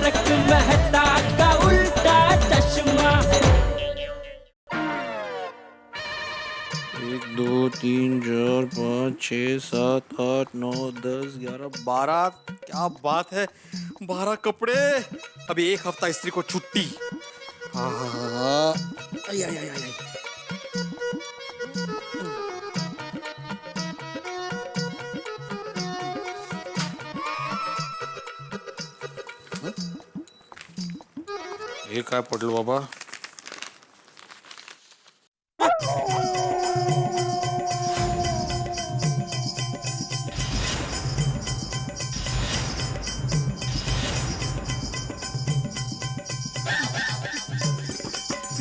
तारक मेहता का उल्टा चश्मा। 1 2 3 4 5 6 7 8 9 10 11 12। क्या बात है, 12 कपड़े। अभी 1 हफ्ता स्त्री को छुट्टी। हाँ। आई आई आई आई आई। हे काय पडलं बाबा?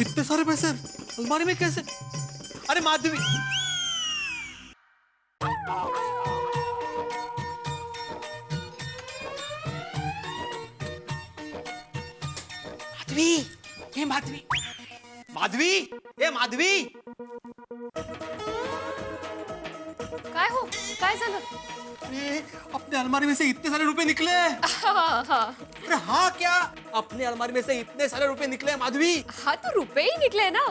इतने सारे पैसे अलमारी में कैसे? अरे माधवी, माधवी, हे माधवी, माधवी, हे माधवी। काय हो, काय झालं? अरे अपने अलमारी में से इतने सारे रुपए निकले। हाँ। अरे हाँ क्या? अपने अलमारी में से इतने सारे रुपए निकले माधवी। हाँ तो रुपए ही निकले ना,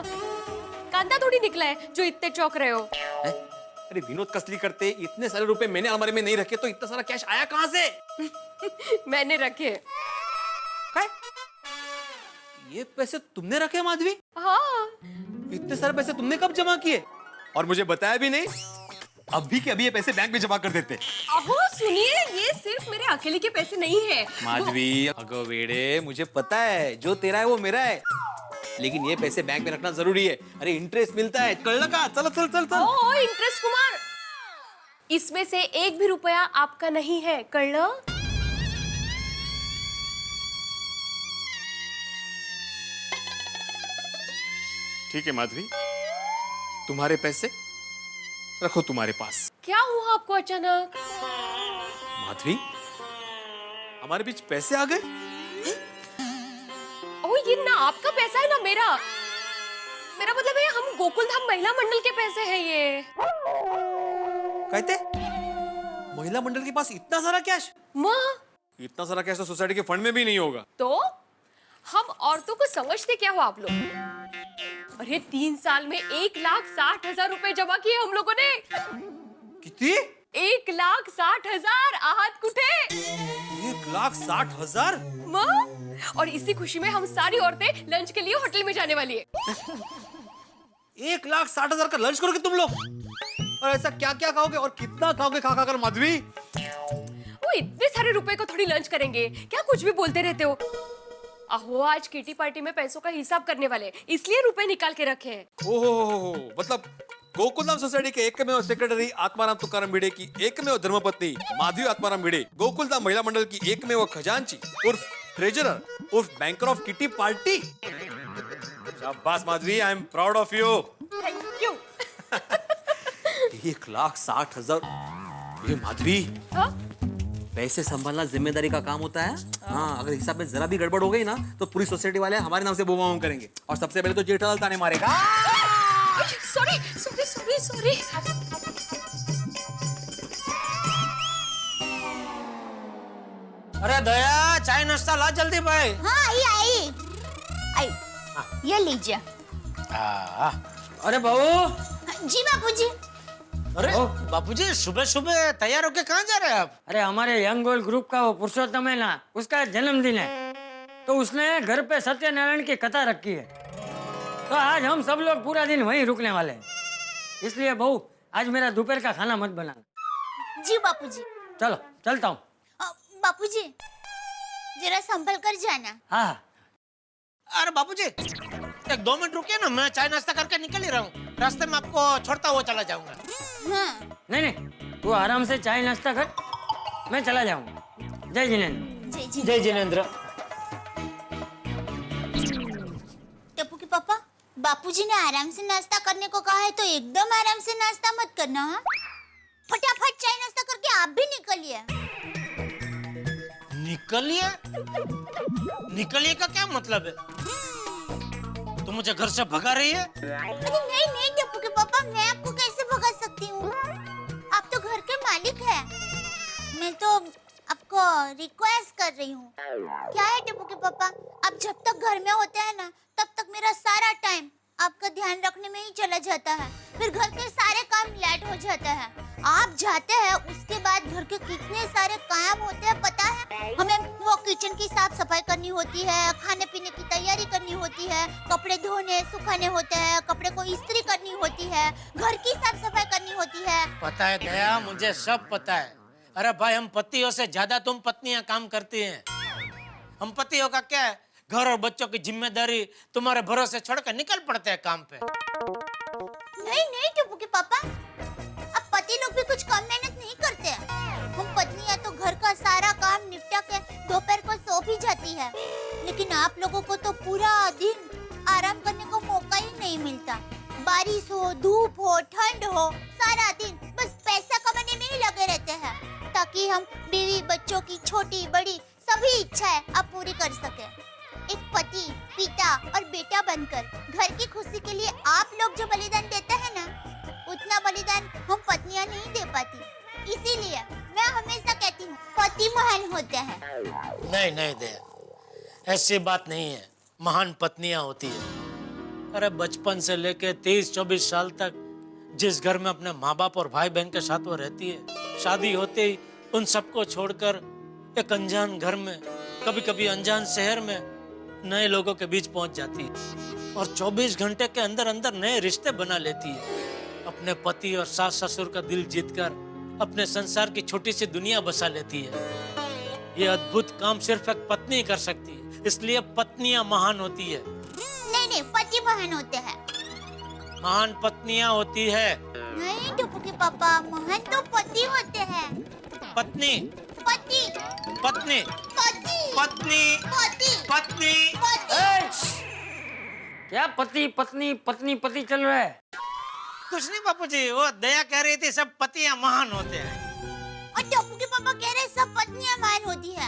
कांदा थोड़ी निकला है जो इतने चौक रहे हो। अरे विनोद कसली करते, इतने सारे रुपए मैंने अलमारी में नहीं रखे तो इतना सारा कैश आया कहाँ से? मैंने रखे। काय? ये पैसे तुमने रखे माधवी? हाँ। इतने सारे पैसे तुमने कब जमा किए और मुझे बताया भी नहीं? अभी के अभी ये पैसे बैंक में जमा कर देते। अहो सुनिए, ये सिर्फ मेरे अकेले के पैसे नहीं है माधवी, अगो वेड़े, मुझे पता है जो तेरा है वो मेरा है, लेकिन ये पैसे बैंक में रखना जरूरी है। अरे इंटरेस्ट मिलता है, कल का। चलो चल चल चल। ओ इंटरेस्ट कुमार, इसमें से एक भी रुपया आपका नहीं है, कळलं? ठीक है माधवी, तुम्हारे पैसे रखो तुम्हारे पास। क्या हुआ आपको अचानक? माधवी, हमारे बीच पैसे आ गए। ओ ये ना आपका पैसा है ना मेरा। मेरा मतलब है हम गोकुल धाम महिला मंडल के पैसे हैं ये। कहते महिला मंडल के पास इतना सारा कैश? माँ, इतना सारा कैश तो सोसाइटी के फंड में भी नहीं होगा। तो हम औरतों को समझते क्या हो आप लोग? अरे 3 साल में 1,60,000 रुपए जमा किए हम लोगों ने। कितनी? 1,60,000 आहत कुठे? 1,60,000? माँ, और इसी खुशी में हम सारी औरतें लंच के लिए होटल में जाने वाली है। 1,60,000 का लंच करोगे तुम लोग? और ऐसा क्या क्या खाओगे और कितना खाओगे खा खा कर माधवी? वो इतने सारे रुपए को थोड़ी लंच करेंगे, क्या कुछ भी बोलते रहते हो? अहो आज किटी पार्टी में पैसों का हिसाब करने वाले, इसलिए रुपए निकाल के रखे हैं। ओहो, मतलब गोकुलधाम सोसाइटी के एकमेव सेक्रेटरी आत्माराम तुकाराम भिड़े की एकमेव धर्मपत्नी माधवी आत्माराम भिड़े, गोकुलधाम महिला मंडल की एकमेव खजांची उर्फ ट्रेजरर उर्फ बैंकर ऑफ किटी पार्टी। शाबाश Madhavi, I am proud of you. Thank you. 1,60,000। ये माधवी, पैसे संभालना जिम्मेदारी का काम होता है। हाँ, अगर हिसाब में जरा भी गड़बड़ हो गई ना तो पूरी सोसाइटी वाले हमारे नाम से बूम करेंगे और सबसे पहले तो जेठालाल ताने मारेगा। Sorry sorry sorry sorry. अरे दया, चाय नाश्ता ला जल्दी भाई। हाँ आई आई आई, ये लीजिए। अरे बहू। जी बापूजी। अरे बापूजी, सुबह सुबह तैयार होके कहाँ जा रहे हैं आप? अरे हमारे यंग गोल ग्रुप का वो पुरुषोत्तम है ना, उसका जन्मदिन है, तो उसने घर पे सत्यनारायण की कथा रखी है, तो आज हम सब लोग पूरा दिन वहीं रुकने वाले हैं। इसलिए बहू, आज मेरा दोपहर का खाना मत बनाना। जी बापूजी। चलो चलता हूँ। बापूजी जरा संभल कर जाना। हाँ। अरे बापूजी, 1-2 मिनट रुकिए ना, मैं चाय नाश्ता करके निकल ही रहा हूँ। रास्ते में आपको छोड़ता हुआ चला जाऊंगा। हाँ। नहीं नहीं, तू आराम से चाय नाश्ता कर, मैं चला जाऊंगा। जय जिनेंद्र। जय जी। जय जिनेंद्र। टप्पू के पापा, बापूजी ने आराम से नाश्ता करने को कहा है तो एकदम आराम से नाश्ता मत करना। हाँ, फटाफट चाय नाश्ता करके आप भी निकलिए। निकलिए? निकलिए का क्या मतलब है? तुम मुझे घर से भगा रही है? अरे नहीं नहीं टप्पू के पापा, मैं आपको कैसे भगा सकती हूँ? आप तो घर के मालिक हैं। मैं तो एक रिक्वेस्ट कर रही हूँ। क्या है टिप्पू के पापा, आप जब तक घर में होते हैं ना, तब तक मेरा सारा टाइम आपका ध्यान रखने में ही चला जाता है। फिर घर के सारे काम लेट हो जाता है। आप जाते हैं उसके बाद घर के कितने सारे काम होते हैं पता है? हमें वो किचन की साफ सफाई करनी होती है, खाने पीने की तैयारी करनी होती है, कपड़े धोने सुखाने होते हैं, कपड़े को इस्त्री करनी होती है, घर की साफ सफाई करनी होती है। पता है दया, मुझे सब पता है। अरे भाई, हम पतियों से ज्यादा तुम पत्नियां काम करती हैं। हम पतियों का क्या है, घर और बच्चों की जिम्मेदारी तुम्हारे भरोसे छोड़कर निकल पड़ते हैं काम पे। नहीं नहीं टिप्पू के पापा, अब पति लोग भी कुछ कम मेहनत नहीं करते हैं। हम पत्नियां तो घर का सारा काम निपटा के दोपहर को सो भी जाती है, लेकिन आप लोगों को तो पूरा दिन आराम करने को मौका ही नहीं मिलता। बारिश हो, धूप हो, ठंड हो, सारा दिन बस पैसा कमाने में ही लगे रहते हैं, ताकि हम बीवी बच्चों की छोटी बड़ी सभी इच्छाएं आप पूरी कर सके। एक पति, पिता और बेटा बनकर घर की खुशी के लिए आप लोग जो बलिदान देते हैं ना, उतना बलिदान हम पत्नियां नहीं दे पाती। इसीलिए मैं हमेशा कहती हूँ, पति महान होते हैं। नहीं नहीं दया, ऐसी बात नहीं है। महान पत्नियां होती है। अरे बचपन से लेके 23-24 साल तक जिस घर में अपने माँ बाप और भाई बहन के साथ वो रहती है, शादी होते ही उन सबको छोड़कर एक अनजान घर में, कभी कभी अनजान शहर में नए लोगों के बीच पहुंच जाती है और 24 घंटे के अंदर अंदर नए रिश्ते बना लेती है। अपने पति और सास ससुर का दिल जीतकर अपने संसार की छोटी सी दुनिया बसा लेती है। ये अद्भुत काम सिर्फ एक पत्नी कर सकती है, इसलिए पत्नियां महान होती है। नहीं नहीं, पति महान होते हैं। महान पत्नियां होती है। नहीं टिप्पू के पापा, महान तो पति होते हैं। पत्नी पति पत्नी पति पत्नी पति पत्नी। क्या पति पत्नी पत्नी पति चल रहा है? कुछ नहीं बापूजी, वो दया कह रही थी सब पतियां महान होते हैं। और टिप्पू के पापा कह रहे सब पत्नियां महान होती है।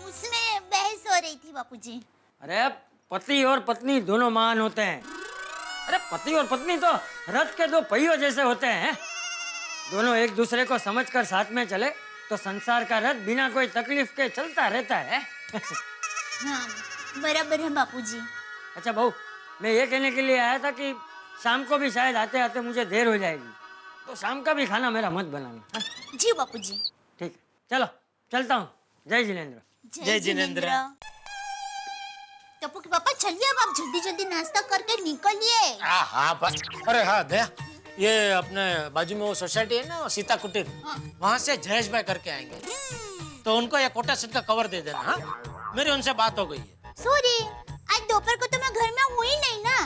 उसमें बहस हो रही थी बापूजी। अरे पति और पत्नी दोनों महान होते हैं। अरे पति और पत्नी तो रथ के दो पहियों जैसे होते हैं। दोनों एक दूसरे को समझकर साथ में चले तो संसार का रथ बिना कोई तकलीफ के चलता रहता है। हाँ, बराबर है बापूजी। अच्छा बहू, मैं ये कहने के लिए आया था कि शाम को भी शायद आते आते मुझे देर हो जाएगी, तो शाम का भी खाना मेरा मत बनाना। हाँ? जी बापूजी। ठीक है, चलो चलता हूँ। जय जिनेंद्र। जय जिनेंद्र। टप्पू के पापा चलिए, अब आप जल्दी जल्दी नाश्ता करके निकलिए। हाँ बस। अरे हाँ दया, ये अपने बाजू में वो सोसाइटी है ना, सीता कुटीर, वहाँ से जयेश भाई करके आएंगे, तो उनको ये कोटा सेट का कवर दे देना। हाँ, मेरी उनसे बात हो गई है। सॉरी, आज दोपहर को तो मैं घर में हूँ ही नहीं ना।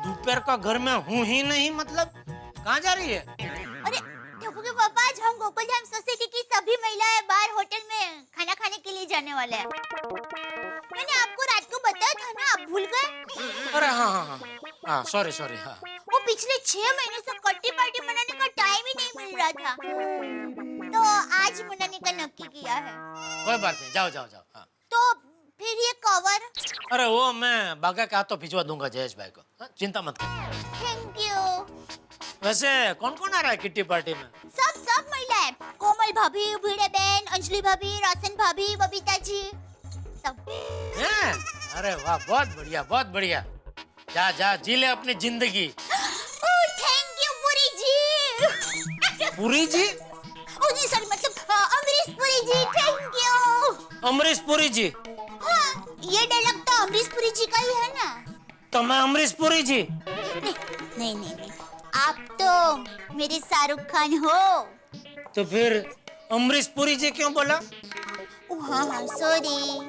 दोपहर का घर में हूँ ही नहीं मतलब कहाँ जा रही है? अरे टप्पू के पापा, आज हम गोकुलधाम सोसाइटी की सभी महिलाएं बाहर होटल में खाना खाने के लिए जाने वाले हैं। मैंने आपको रात को बताया था ना, आप भूल गए? अरे हाँ, सॉरी हाँ। वो पिछले 6 महीने से किट्टी पार्टी मनाने का टाइम ही नहीं मिल रहा था, तो आज मनाने का नक्की किया है। कोई बात नहीं, जाओ। हाँ। तो फिर ये कवर? अरे वो मैं बागा के हाथों भिजवा दूंगा जयेश भाई को। हाँ, चिंता मत कर। Thank you. वैसे कौन कौन आ रहा है किट्टी पार्टी में? सब महिलाएं, कोमल भाभी, भिड़े बहन, अंजलि भाभी, रोशन भाभी, बबीता जी, सब। हैं? अरे वाह, बहुत बढ़िया। जा जी ले अपनी जिंदगी। Thank you Puri ji. पुरी जी? ओ जी सॉरी, मतलब अमरीश पुरी जी, थैंक यू। अमरीश पुरी जी? हाँ, ये डायलॉग तो अमरीश पुरी जी का ही है ना। तो मैं अमरीश पुरी जी? नहीं, आप तो मेरे शाहरुख खान हो। तो फिर अमरीश पुरी जी क्यों बोला? हाँ, सॉरी।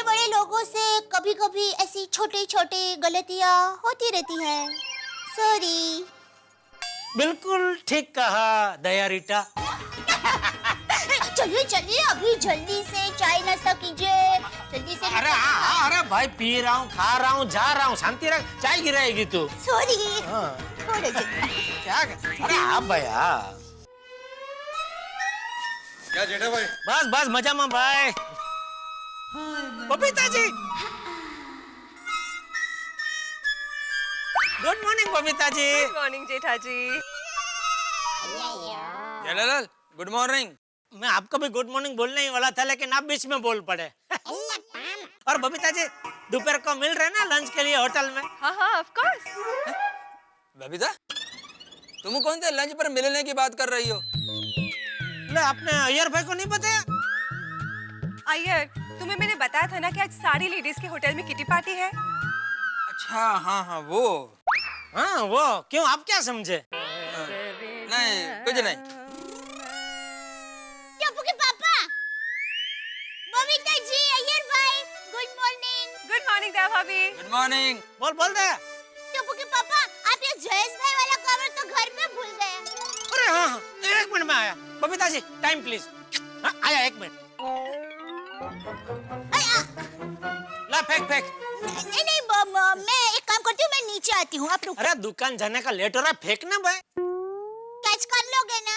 बड़े लोगों से कभी-कभी ऐसी छोटी गलतियाँ होती रहती है। सॉरी। बिल्कुल ठीक कहा दया रीटा। चलिए अभी जल्दी से चाय नाश्ता कीजिए, जल्दी से। अरे भाई, पी रहा हूँ, खा रहा हूँ, जा रहा हूँ, शांति रख, चाय गिराएगी तू। सॉरी। क्या? अरे हाँ भैया। क्या जेठा भाई? बस मजा में भाई। Babita ji, good morning Babita ji. Good morning Jetha ji. Jethalal, good morning. मैं आपको भी गुड मॉर्निंग बोलने ही वाला था, लेकिन आप बीच में बोल पड़े। और बबीता जी, दोपहर को मिल रहे ना लंच के लिए होटल में? हाँ हाँ ऑफ कोर्स। बबीता, तुम कौन से लंच पर मिलने की बात कर रही हो? ले, आपने अय्यर भाई को नहीं बताया? अय्यर, तुम्हें मैंने बताया था ना कि आज सारी लेडीज के होटल में किटी पार्टी है। अच्छा, हाँ हाँ वो। हाँ वो क्यों, आप क्या समझे? नहीं, कुछ नहीं। टप्पू के पापा, बबीता जी, अय्यर भाई, गुड मॉर्निंग। गुड मॉर्निंग दया भाभी। Good morning. बोल दे। टप्पू के पापा, आप ये जयेश भाई वाला कवर तो घर पे भूल गए। अरे हाँ, 1 मिनट में आया। Babita ji, time please. हाँ, आया 1 मिनट। ला फेंक। नहीं, मैं एक काम करती हूँ, मैं नीचे आती हूँ, आप रुको। अरे दुकान जाने का लेट हो रहा है, फेंकना भाई। कैच कर लोगे ना?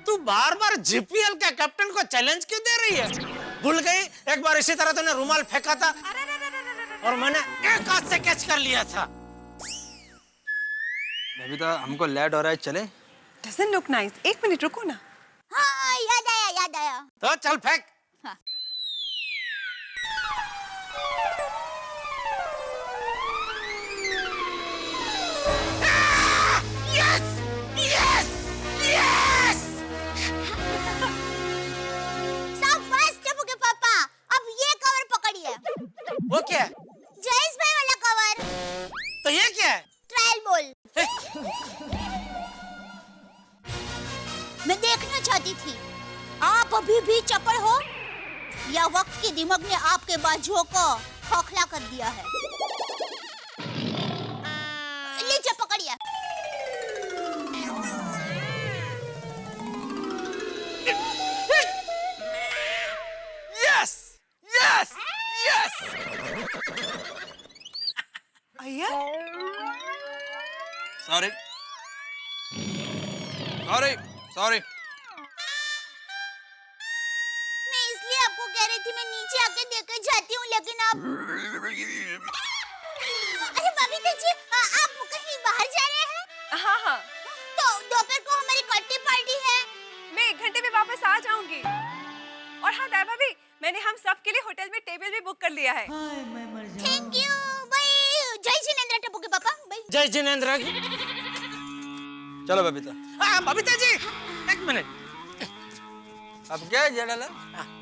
तू बार-बार जीपीएल के कैप्टन को चैलेंज क्यों दे रही है? भूल गई, एक बार इसी तरह तूने रुमाल फेंका था और मैंने एक हाथ से कैच कर लिया था। बबीता, हमको लेट हो रहा है, चले? Doesn't look nice. 1 मिनट रुको ना। हाँ, याद आया। तो चल फेंक। हाँ। शाबाश टप्पू के पापा, अब ये कवर पकड़िए। वो क्या है? जयेश भाई वाला कवर। तो ये क्या है? Trial ball. मैं देखना चाहती थी, आप अभी भी चपल हो या वक्त की दिमाग ने आपके बाजुओं को खोखला कर दिया है? लीजिए पकड़िए। Yes yes yes. Sorry sorry sorry. मैं इसलिए आपको कह रही थी, मैं नीचे आके देकर जाती हूँ, लेकिन आप अरे बबीता जी, आप कहीं बाहर जा रहे हैं? हाँ हाँ, तो दोपहर को हमारी किट्टी पार्टी है। मैं 1 घंटे में वापस आ जाऊंगी। और हाँ दया भाभी, मैंने हम सब के लिए होटल में टेबल भी बुक कर लिया है। थैंक यू भाई। जय जिनेंद्र टप्पू के पापा। भाई जय जिनेंद्र। चलो बबीता। बबीता जी, 1 मिनट। अब क्या है जेडल?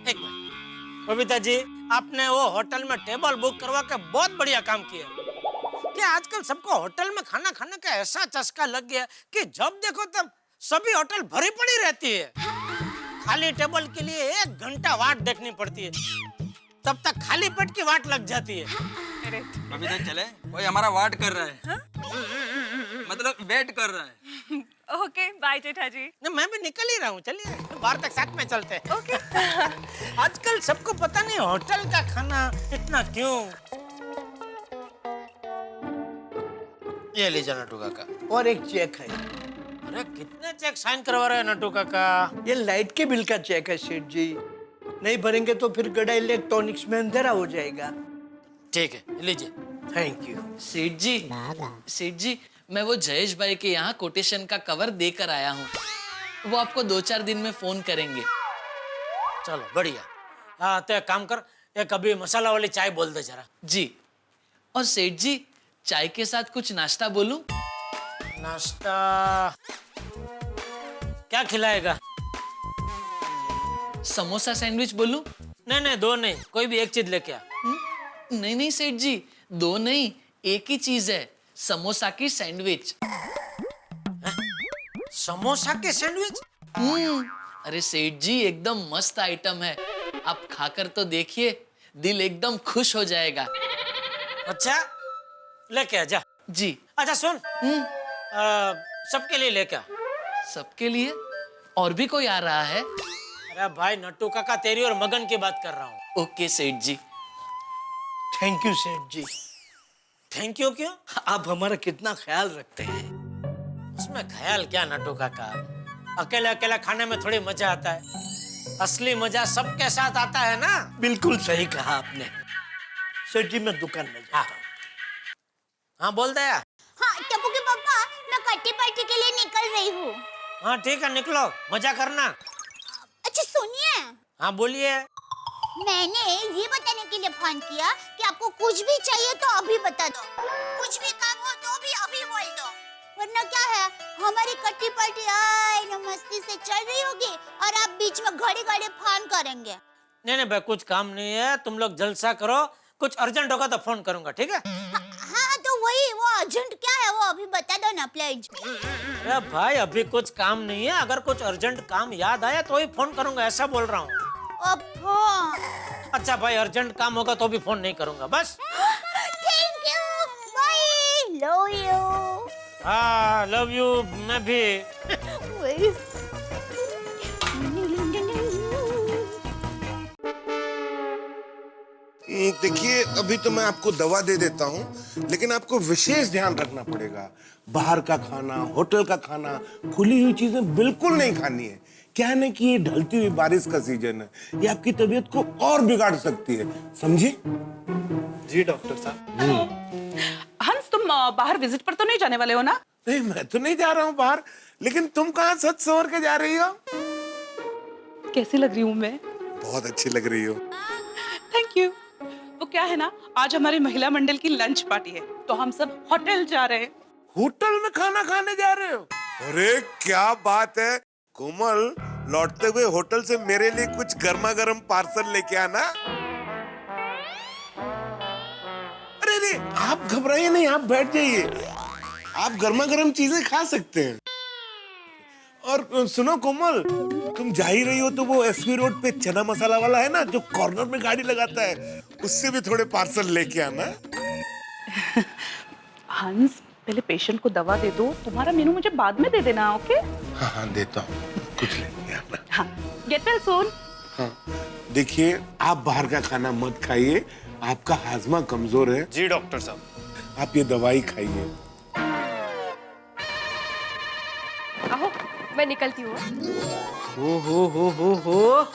1 मिनट। बबीता जी, आपने वो होटल में टेबल बुक करवा के बहुत बढ़िया काम किया। कि आजकल सबको होटल में खाना खाने का ऐसा चस्का लग गया कि जब देखो तब सभी होटल भरी पड़ी रहती है। खाली टेबल के लिए 1 घंटा वाट देखनी पड़ती है, तब तक खाली पेट की वाट लग जाती है। बबीता चले, कोई हमारा वाट कर रहा है। मतलब वेट कर रहा है। ओके बाय जेठा जी। नहीं, मैं भी निकल ही रहा हूँ, चलिए बाहर तक साथ में चलते हैं। ओके। आजकल सबको पता नहीं होटल का खाना इतना क्यों। ये लीजिए नटू काका। और एक चेक है। अरे कितने चेक साइन करवा रहे हैं नटू काका? ये लाइट के बिल का चेक है सेठ जी, नहीं भरेंगे तो फिर गड़ा इलेक्ट्रॉनिक्स में अंधेरा हो जाएगा। ठीक है, लीजिए। Thank you. सेठ जी मैं वो जयेश भाई के यहाँ कोटेशन का कवर देकर आया हूँ। वो आपको 2-4 दिन में फोन करेंगे। चलो बढ़िया। हाँ तो एक काम कर, एक अभी मसाला वाली चाय बोल दे जरा। जी। और सेठ जी, चाय के साथ कुछ नाश्ता बोलूं? नाश्ता क्या खिलाएगा? समोसा सैंडविच बोलूं? नहीं, 2 नहीं, कोई भी एक चीज लेके आ। नहीं सेठ जी, 2 नहीं, एक ही चीज है, समोसा की सैंडविच। समोसा के सैंडविच? अरे सेठ जी, एकदम मस्त आइटम है, आप खाकर तो देखिए, दिल एकदम खुश हो जाएगा। अच्छा लेके आ जा। जी। अच्छा सुन, सबके लिए लेके आ। सबके लिए? और भी कोई आ रहा है? अरे भाई नट्टू काका, तेरी और मगन की बात कर रहा हूँ। ओके सेठ जी। थैंक यू सेठ जी। थैंक यू क्यों? आप हमारा कितना ख्याल रखते हैं। उसमें ख्याल क्या नट्टू काका, अकेले अकेले खाने में थोड़ी मजा आता है, असली मजा सबके साथ आता है ना। बिल्कुल सही कहा आपने। सेठ जी मैं दुकान में जाता हूँ। हाँ बोल दया। हाँ टप्पू के पापा, मैं किट्टी पार्टी के लिए निकल रही हूँ। हाँ ठीक है, निकलो, मजा करना। अच्छा सुनिए, हाँ बोलिए। मैंने ये बताने के लिए फोन किया कि आपको कुछ भी चाहिए तो अभी बता दो, कुछ भी काम हो तो भी अभी बोल दो, वरना क्या है हमारी किट्टी पार्टी आए न मस्ती से चल रही होगी और आप बीच में घड़ी घड़ी फोन करेंगे। नहीं नहीं भाई, कुछ काम नहीं है, तुम लोग जलसा करो, कुछ अर्जेंट होगा तो फोन करूंगा, ठीक है? हाँ तो वही, वो अर्जेंट क्या है वो अभी बता दो ना प्लीज। अरे भाई अभी कुछ काम नहीं है, अगर कुछ अर्जेंट काम याद आया तो ही फोन करूंगा, ऐसा बोल रहा हूँ। अच्छा भाई, अर्जेंट काम होगा तो भी फोन नहीं करूंगा, बस। Thank you, bye, love you. हाँ लव यू, मैं भी। देखिए, अभी तो मैं आपको दवा दे देता हूँ, लेकिन आपको विशेष ध्यान रखना पड़ेगा। बाहर का खाना, होटल का खाना, खुली हुई चीजें बिल्कुल नहीं खानी है। क्या है ना कि ये ढलती हुई बारिश का सीजन है, ये आपकी तबीयत को और बिगाड़ सकती है, समझे? जी डॉक्टर साहब। हंस, तुम बाहर विजिट पर तो नहीं जाने वाले हो ना? नहीं, मैं तो नहीं जा रहा हूँ बाहर, लेकिन तुम कहाँ सच संवर के जा रही हो? कैसी लग रही हूँ मैं? बहुत अच्छी लग रही हो। Thank you. वो क्या है ना, आज हमारी महिला मंडल की लंच पार्टी है, तो हम सब होटल जा रहे हैं। होटल में खाना खाने जा रहे हो? अरे क्या बात है कोमल, लौटते हुए होटल से मेरे लिए कुछ गर्मा गर्म पार्सल लेके आना। अरे अरे, आप घबराइए नहीं, आप बैठ जाइए, आप गर्मा गर्म चीजें खा सकते हैं। और सुनो कोमल, तुम जा ही रही हो तो वो एसपी रोड पे चना मसाला वाला है ना, जो कॉर्नर में गाड़ी लगाता है, उससे भी थोड़े पार्सल लेके आना। हंस, पहले पेशेंट को दवा दे दो, तुम्हारा मेनू मुझे बाद में दे देना, ओके? हाँ हाँ देता हूँ, कुछ लेके आना। हाँ, गेट वेल सून। हाँ, देखिए आप बाहर का खाना मत खाइए, आपका हाजमा कमजोर है। जी डॉक्टर साहब। आप ये दवाई खाइए। आओ, मैं निकलती हूँ। हो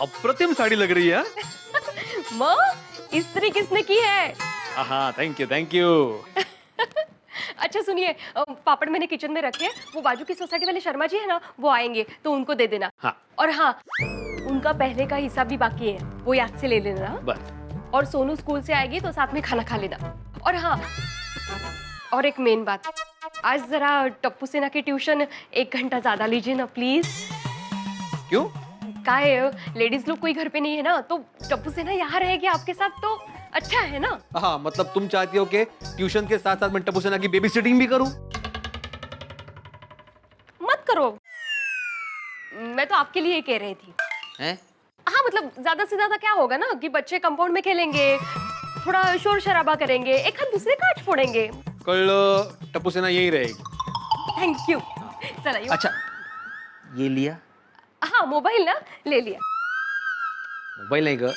अप्रतिम साड़ी लग रही है। माँ, इस्त्री किसने की है? हाँ थैंक यू। अच्छा सुनिए, पापड़ मैंने किचन में रखे, वो बाजू की सोसाइटी वाले शर्मा जी है ना, वो आएंगे तो उनको दे देना। हाँ। और हाँ, उनका पहले का हिसाब भी बाकी है, वो याद से ले लेना। बस। और सोनू स्कूल से आएगी तो साथ में खाना खा लेना। और हाँ, और एक मेन बात, आज जरा टप्पू सेना की ट्यूशन 1 घंटा ज्यादा लीजिए ना प्लीज। क्यों? क्या है, लेडीज लोग कोई घर पे नहीं है ना, तो टप्पू सेना यहाँ रहेगी आपके साथ तो अच्छा है ना। हाँ मतलब तुम चाहती हो कि ट्यूशन के साथ साथ मैं टप्पू सेना की बेबी सिटिंग भी करूं? मत करो, मैं तो आपके लिए कह रही थी। हैं? हाँ मतलब ज्यादा से ज्यादा क्या होगा ना कि बच्चे कंपाउंड में खेलेंगे, थोड़ा शोर शराबा करेंगे, एक हाथ दूसरे का हाथ फोड़ेंगे। कल टप्पू सेना यही रहेगी। Thank you. चला अच्छा, ये लिया? हाँ मोबाइल ना ले लिया। मोबाइल नहीं ग,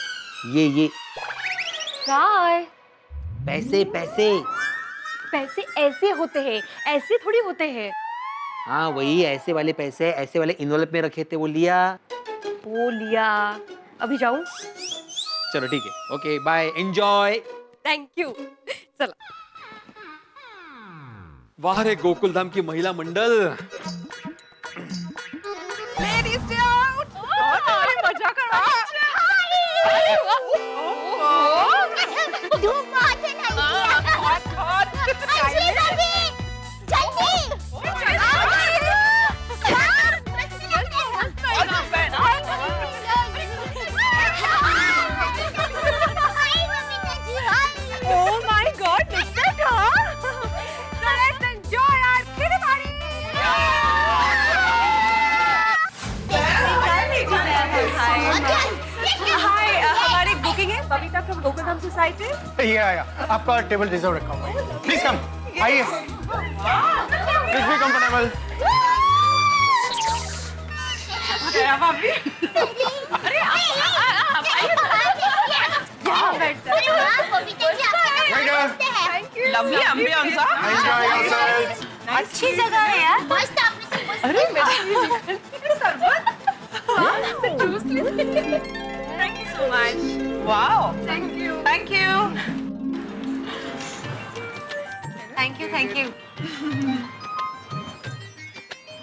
ये काय? पैसे पैसे पैसे ऐसे होते हैं, ऐसे थोड़ी होते हैं। हाँ वही ऐसे वाले पैसे, ऐसे वाले इन्वॉल्व में रखे थे, वो लिया। वो लिया। अभी जाऊं? चलो ठीक है, okay bye, enjoy. Thank you. चला। वाह रे गोकुलधाम की महिला मंडल। मजा करो। धूप बहुत है ना, अंजलि भाभी, जल्दी। Oh my God, कितना था? So let's enjoy our kitty party. Hi, हमारी बुकिंग है बबीता फ्रॉम गोकुलधाम सोसाइटी। ये आया, आपका टेबल रिजर्व रखा हुआ है। प्लीज कम, आइए। Please be comfortable. भाभी। अरे लवली एम्बियंस। अच्छी जगह है यार, मस्त। आपने अरे सरबत। Thank you so much. Wow, Thank you. Thank you. Thank you.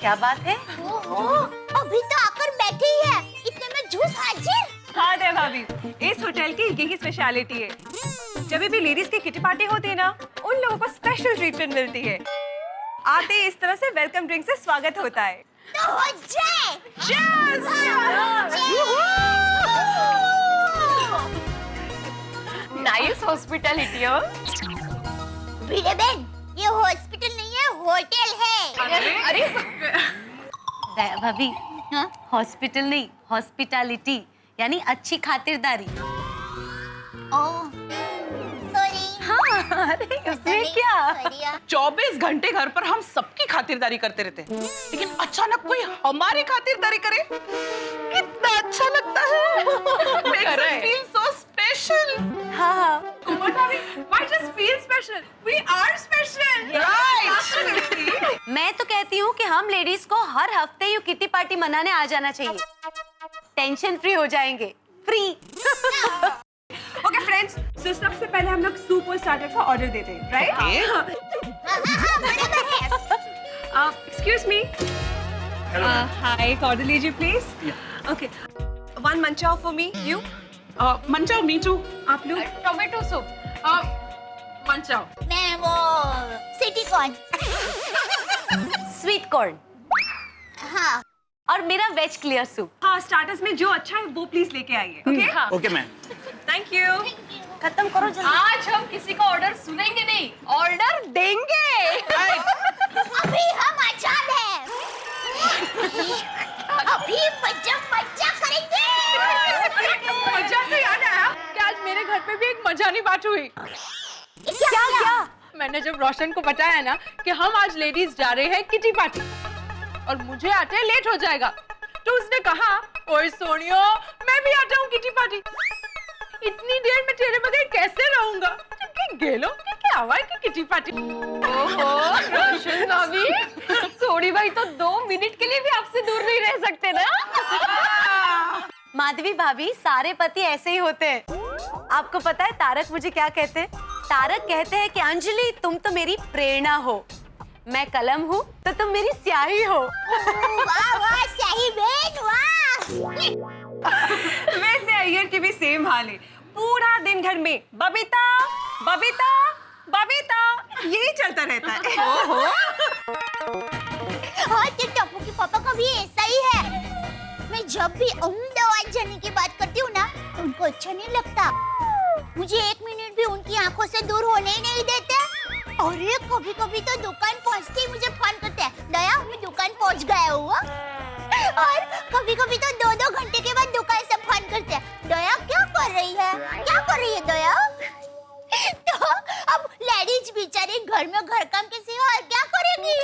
क्या बात है? अभी तो आकर बैठी ही है, इतने में जूस हाजिर। हाँ दया भाभी, इस होटल की यही स्पेशलिटी है। जब भी लेडीज की किटी पार्टी होती है ना, उन लोगों को स्पेशल ट्रीटमेंट मिलती है। आते ही इस तरह से वेलकम ड्रिंक से स्वागत होता है। तो हो जाए। Nice hospitality. वीरे बहन, ये हॉस्पिटल नहीं है, होटल है। अरे दया भाभी, हाँ? हॉस्पिटल नहीं, हॉस्पिटैलिटी यानी अच्छी खातिरदारी। सॉरी। हाँ, अरे उसमें क्या? 24 घंटे घर पर हम सबकी खातिरदारी करते रहते हैं, लेकिन अचानक कोई हमारी खातिरदारी करे, कितना अच्छा लगता है। Makes us feel so special. हाँ, Kumar भाभी, why just feel special? We are special. Right. मैं तो कहती हूँ कि हम लेडीज को हर हफ्ते यू किटी पार्टी मनाने आ जाना चाहिए। टेंशन फ्री हो जाएंगे, फ्री। ओके फ्रेंड्स, सो सबसे पहले हम लोग सूप और स्टार्टर का ऑर्डर देते हैं, right? Excuse me. Hi, order लीजिए please. Okay, 1 manchow for me, you. Manchow, me too. आप लोग टोमेटो सूप। मंचाओ। मैं वो सिटी कॉर्न। स्वीट कॉर्न हाँ। और मेरा वेज क्लियर सूप। हाँ, स्टार्टर्स में जो अच्छा है वो प्लीज लेके आइए, okay? Okay ma'am. Thank you. खत्म करो जल्दी। आज हम किसी का ऑर्डर सुनेंगे नहीं, ऑर्डर देंगे। अभी हम आजाद हैं। अभी मजा करेंगे। मजा से याद आया कि आज मेरे घर पे भी एक मजानी बात हुई। क्या? मैंने जब रोशन को बताया ना कि हम आज लेडीज जा रहे हैं किटी पार्टी और मुझे आते लेट हो जाएगा, तो उसने कहा, ओए सोनियो, मैं भी आता हूँ किटी पार्टी। इतनी देर में तेरे बगैर कैसे रहूंगा? गेलो क्या हुआ कि किटी पार्टी? ओहो रोशन भाभी, सोनी भाई तो 2 मिनट के लिए भी आपसे दूर नहीं रह सकते ना। माधवी भाभी, सारे पति ऐसे ही होते हैं। आपको पता है तारक मुझे क्या कहते हैं? तारक कहते हैं कि अंजलि तुम तो मेरी प्रेरणा हो, मैं कलम हूँ तो तुम मेरी स्याही हो। वाह वाह, स्याही बहन, वाह। वैसे अय्यर की भी सेम हाल है। पूरा दिन घर में बबीता बबीता बबीता यही चलता रहता है। ओहो। हाँ, तो टप्पू के पापा का भी ऐसा ही है। मैं जब भी अहमदाबाद जाने की बात करती हूँ ना, तो उनको अच्छा नहीं लगता। मुझे 1 मिनट भी उनकी आंखों से दूर होने ही नहीं देते। और ये कभी-कभी तो दुकान पहुँचते ही मुझे फोन करते हैं, दया मैं दुकान पहुँच गया हूँ। और कभी-कभी तो 2-2 घंटे के बाद दुकान से फोन करते हैं, दया क्या कर रही है? क्या कर रही है दया? तो अब लेडीज बेचारी घर में घर काम के सिवा और क्या करेगी?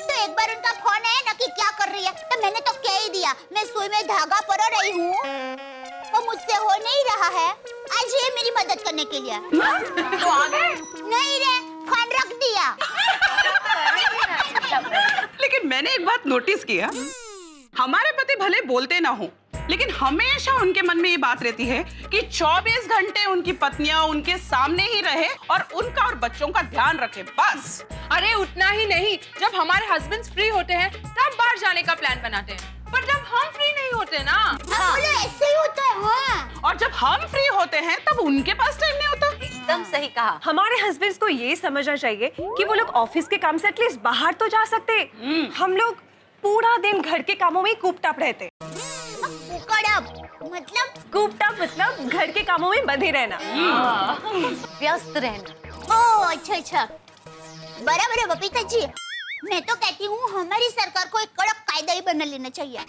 तो एक बार उनका फोन आया ना कि क्या कर रही है, तो मैंने तो कह ही दिया, मैं सुई में धागा परो रही हूँ। वो मुझसे हो नहीं रहा है, आज ये मेरी मदद करने के लिए। तो आ गए? नहीं रे, फोन रख दिया। लेकिन मैंने एक बात नोटिस किया, हमारे पति भले बोलते ना हो, लेकिन हमेशा उनके मन में ये बात रहती है कि 24 घंटे उनकी पत्नियां उनके सामने ही रहे और उनका और बच्चों का ध्यान रखे, बस। अरे उतना ही नहीं, जब हमारे हस्बैंड्स फ्री होते हैं तब बाहर जाने का प्लान बनाते हैं, पर जब हम फ्री नहीं होते ना, हाँ, ऐसे ही होता है। हाँ। और जब हम फ्री होते हैं तब उनके पास टाइम नहीं होता। एकदम सही कहा। हमारे हस्बैंड्स को ये समझना चाहिए कि वो लोग ऑफिस के काम से एटलीस्ट बाहर तो जा सकते। हम लोग पूरा दिन घर के कामों में कूपट अप रहते। मतलब कूपट अप मतलब घर के कामों में बंधे रहना, व्यस्त रहना। ओह अच्छा। बराबर है बबीता जी। मैं तो कहती हूँ हमारी सरकार को एक कड़क कायदा ही बना लेना चाहिए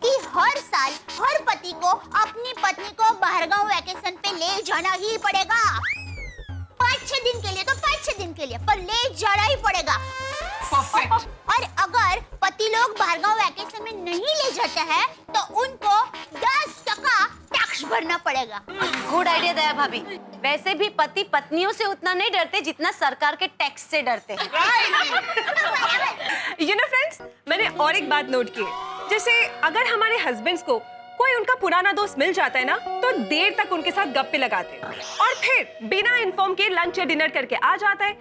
कि हर साल हर पति को अपनी पत्नी को बाहरगांव वैकेशन पे ले जाना ही पड़ेगा। 5-6 दिन के लिए तो 5-6 दिन के लिए, पर ले जाना ही पड़ेगा। और अगर पति लोग बाहरगांव वैकेशन में नहीं ले जाते हैं तो उनको 10% टैक्स भरना पड़ेगा। गुड आइडिया दया भाभी। वैसे भी पति पत्नियों से उतना नहीं डरते जितना सरकार के टैक्स से डरते हैं। यू नो फ्रेंड्स, मैंने और एक बात नोट की है, जैसे अगर हमारे हस्बैंड्स को कोई उनका पुराना दोस्त मिल जाता है ना, तो देर तक उनके साथ गप्पे लगाते हैं और फिर बिना इन्फॉर्म के लंच या डिनर करके आ जाता है।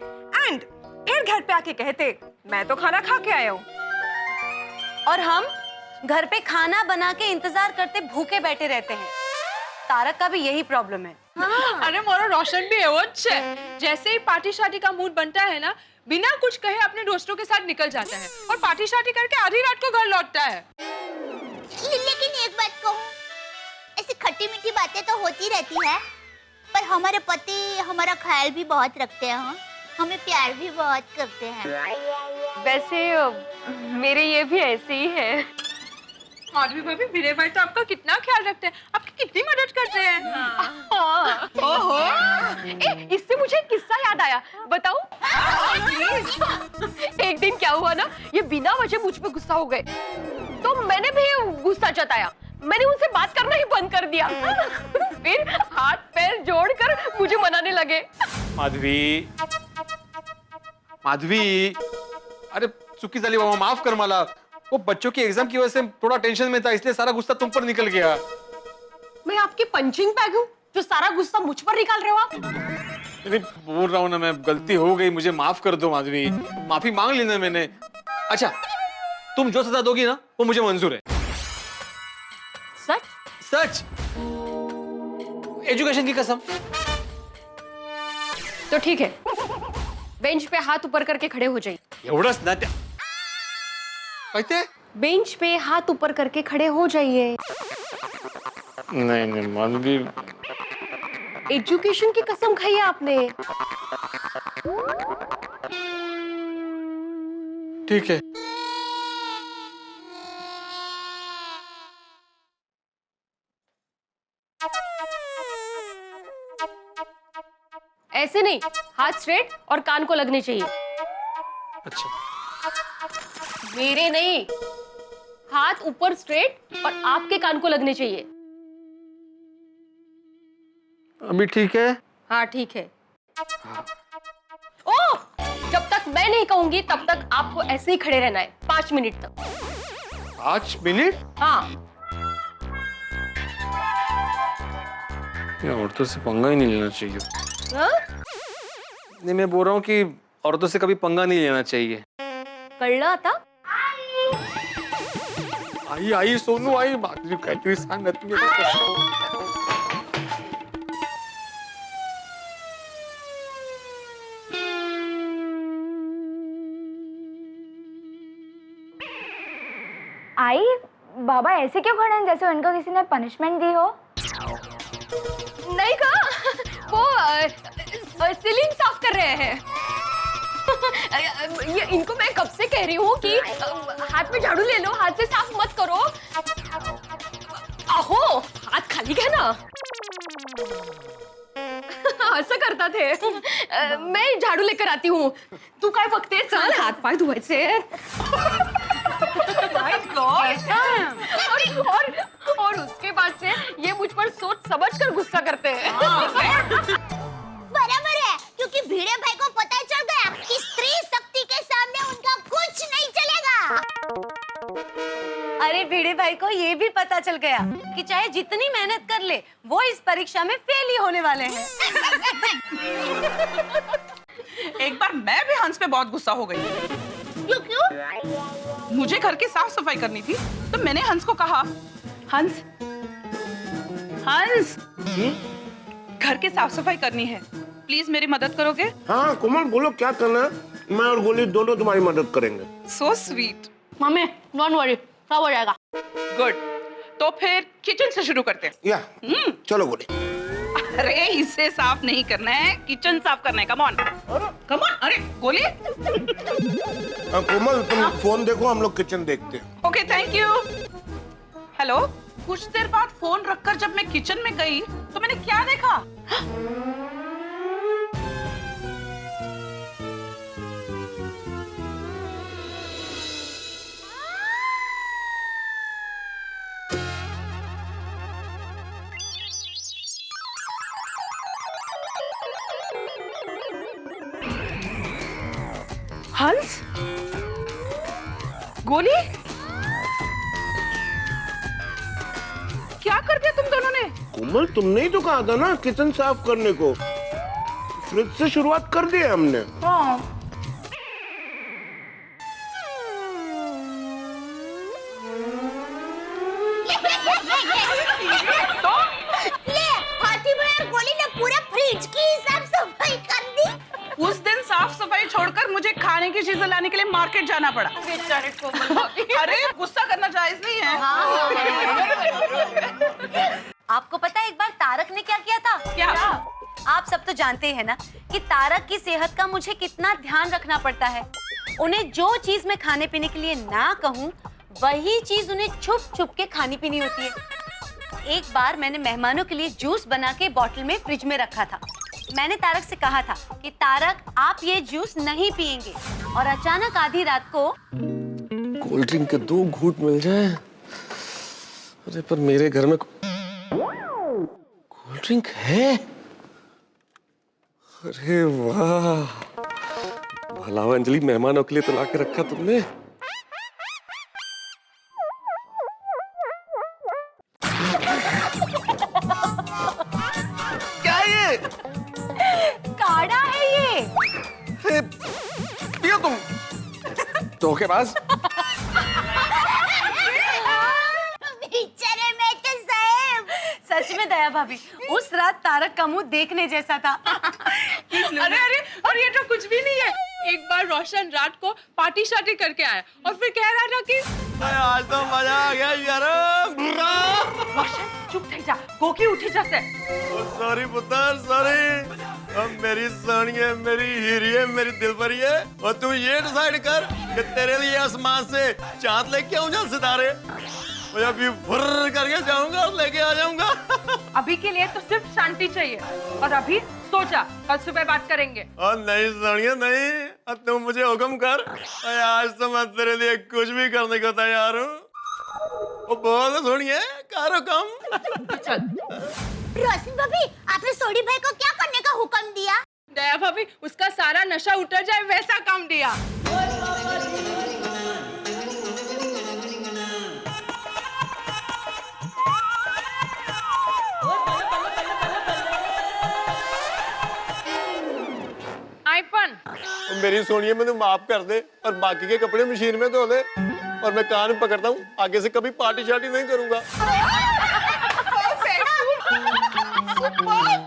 एंड एक घर पे आके कहते मैं तो खाना खा के आया हूँ, और हम घर पे खाना बना के इंतजार करते भूखे बैठे रहते हैं। तारक का भी यही प्रॉब्लम है। अरे मोरो रोशन भी है वो अच्छे। जैसे ही पार्टी शादी का मूड बनता है ना, बिना कुछ कहे अपने दोस्तों के साथ निकल जाता है और पार्टी शादी करके आधी रात को घर लौटता है। लेकिन एक बात कहूँ, ऐसी खट्टी मीठी बातें तो होती रहती है, पर हमारे पति हमारा ख्याल भी बहुत रखते हैं, हाँ? हमें प्यार भी बहुत करते हैं। वैसे मेरे ये भी ऐसे ही है। माधवी भाभी, मेरे भाई तो आपका कितना ख्याल रखते हैं, आपकी कितनी मदद करते हैं। हाँ। ओहो, इससे मुझे एक किस्सा याद आया, बताऊं? एक दिन क्या हुआ ना, ये बिना वजह मुझ पे गुस्सा हो गए, तो मैंने भी गुस्सा जताया। मैंने उनसे बात करना ही बंद कर दिया। फिर हाथ पैर जोड़कर मुझे मनाने लगे। माधवी, माधवी, अरे चुकी झाली बाबा, माफ कर मला। वो बच्चों की एग्जाम की वजह से थोड़ा टेंशन में था, इसलिए सारा गुस्सा तुम पर निकल गया। मैं आपकी पंचिंग बैग हूँ जो सारा गुस्सा मुझ पर निकाल रहे हो आप? अरे बोल रहा हूँ ना मैं, गलती हो गई, मुझे माफ कर दो माधवी, माफी मांग लेना मैंने। अच्छा, तुम जो सजा दोगी ना वो मुझे मंजूर है। सच? सच, एजुकेशन की कसम। तो ठीक है, बेंच पे हाथ ऊपर करके खड़े हो जाइए। एवढंच ना त्या कहते? बेंच पे हाथ ऊपर करके खड़े हो जाइए। नहीं नहीं माधवी, एजुकेशन की कसम खाई है आपने। ठीक है। ऐसे नहीं, हाथ स्ट्रेट और कान को लगने चाहिए। अच्छा, मेरे नहीं, हाथ ऊपर स्ट्रेट और आपके कान को लगने चाहिए। अभी ठीक है? हाँ ठीक है। ओ, जब तक मैं नहीं कहूंगी तब तक आपको ऐसे ही खड़े रहना है 5 मिनट तक। 5 मिनट? हाँ। ये औरतों से पंगा ही नहीं लेना चाहिए। हाँ? नहीं, मैं बोल रहा हूँ कि औरतों से कभी पंगा नहीं लेना चाहिए। कळलं आता? आई आई सोनू आई, माधवी काहीतरी सांगत मी आता कसं. आई, बाबा ऐसे क्यों खड़े हैं जैसे उनको किसी ने पनिशमेंट दी हो? नहीं कहा, वो सीलिंग साफ कर रहे हैं। ये इनको मैं कब से कह रही हूँ कि हाथ में झाड़ू ले लो, हाथ से साफ मत करो। आहो, हाथ खाली है ना। असं करता थे। मैं झाड़ू लेकर आती हूँ, तू काय बघते? चल हाथ पाय धुवायचे। My God! और उसके बाद से ये मुझ पर सोच समझ कर गुस्सा करते हैं। बराबर है, क्योंकि भिड़े भाई को पता चल गया कि स्त्री शक्ति के सामने उनका कुछ नहीं चलेगा। अरे भिड़े भाई को ये भी पता चल गया कि चाहे जितनी मेहनत कर ले, वो इस परीक्षा में फेल ही होने वाले हैं। एक बार मैं भी हंस पे बहुत गुस्सा हो गई। क्यों? मुझे घर की साफ सफाई करनी थी, तो मैंने हंस को कहा, हंस, हंस, घर की साफ सफाई करनी है, प्लीज मेरी मदद करोगे? हाँ कोमल, बोलो क्या करना है? मैं और गोली दोनों तुम्हारी मदद करेंगे। So sweet. Mummy, don't worry, सब हो जाएगा। गुड, तो फिर किचन से शुरू करते हैं। या, चलो गोली। अरे इसे साफ नहीं करना है, किचन साफ करना है। Come on, come on. अरे गोली। कोमल तुम फोन देखो, हम लोग किचन देखते हैं। Okay, thank you. हेलो। कुछ देर बाद फोन रखकर जब मैं किचन में गई तो मैंने क्या देखा? हंस, गोली, क्या कर दिया तुम दोनों ने? कोमल तुमने ही तो कहा था ना किचन साफ करने को, फ्रिज से शुरुआत कर दी है हमने। हाँ, तो ले हाथी भाई और गोली ने पूरा फ्रिज की साफ सफाई कर दी। उस दिन साफ सफाई छोड़कर मुझे खाने की चीजें लाने के लिए मार्केट जाना पड़ा। बेचारे कोमल भाभी। अरे गुस्सा करना जायज नहीं है। आपको पता है एक बार तारक ने क्या किया था? क्या? आप सब तो जानते हैं ना कि तारक की सेहत का मुझे कितना ध्यान रखना पड़ता है। उन्हें जो चीज मैं खाने पीने के लिए ना कहूँ वही चीज उन्हें छुप छुप के खानी पीनी होती है। एक बार मैंने मेहमानों के लिए जूस बना के बॉटल में फ्रिज में रखा था। मैंने तारक से कहा था कि तारक आप ये जूस नहीं पिएंगे, और अचानक आधी रात को कोल्ड ड्रिंक के 2 घूंट मिल जाए। अरे पर मेरे घर में कोल्ड ड्रिंक है। अरे वाह, भला हो अंजलि, मेहमानों के लिए तो लाके रखा तुमने। क्या ये? काढ़ा है ये। पियो तुम धोखेबाज। बेचारे मैं तो साहब। सच में दया भाभी, उस रात तारक का मुंह देखने जैसा था। अरे अरे, और ये तो कुछ भी नहीं है। एक बार रोशन रात को पार्टी शार्टी करके आया और फिर कह रहा था कि आज तो मजा आ गया यार। रोशन चुप थे जा, कोकी उठी जैसे। सॉरी पुत्र, सॉरी। अब मेरी सोनी है, मेरी हीरी है, मेरी दिलबरी है, और तू ये डिसाइड कर कि तेरे लिए आसमान से चांद लेके आऊं या सितारे। मैं अभी फुर्र करके जाऊंगा और लेके आ जाऊंगा। अभी के लिए तो सिर्फ शांति चाहिए, और अभी सोचा कल सुबह बात करेंगे। और नहीं सोनिया नहीं, अब तुम मुझे हुक्म कर। आज तो मैं तेरे लिए कुछ भी करने को तैयार हूँ। वो बोल सोनिया, करो कम। रोशन भाभी, आपने सोडी भाई को क्या करने का हुक्म दिया? दया भाभी, उसका सारा नशा उतर जाए वैसा काम दिया। आईफोन मेरी सोनिया, मैंने माफ कर दे और बाकी के कपड़े मशीन में धो दे, और मैं कान पकड़ता हूँ, आगे से कभी पार्टी शार्टी नहीं करूंगा।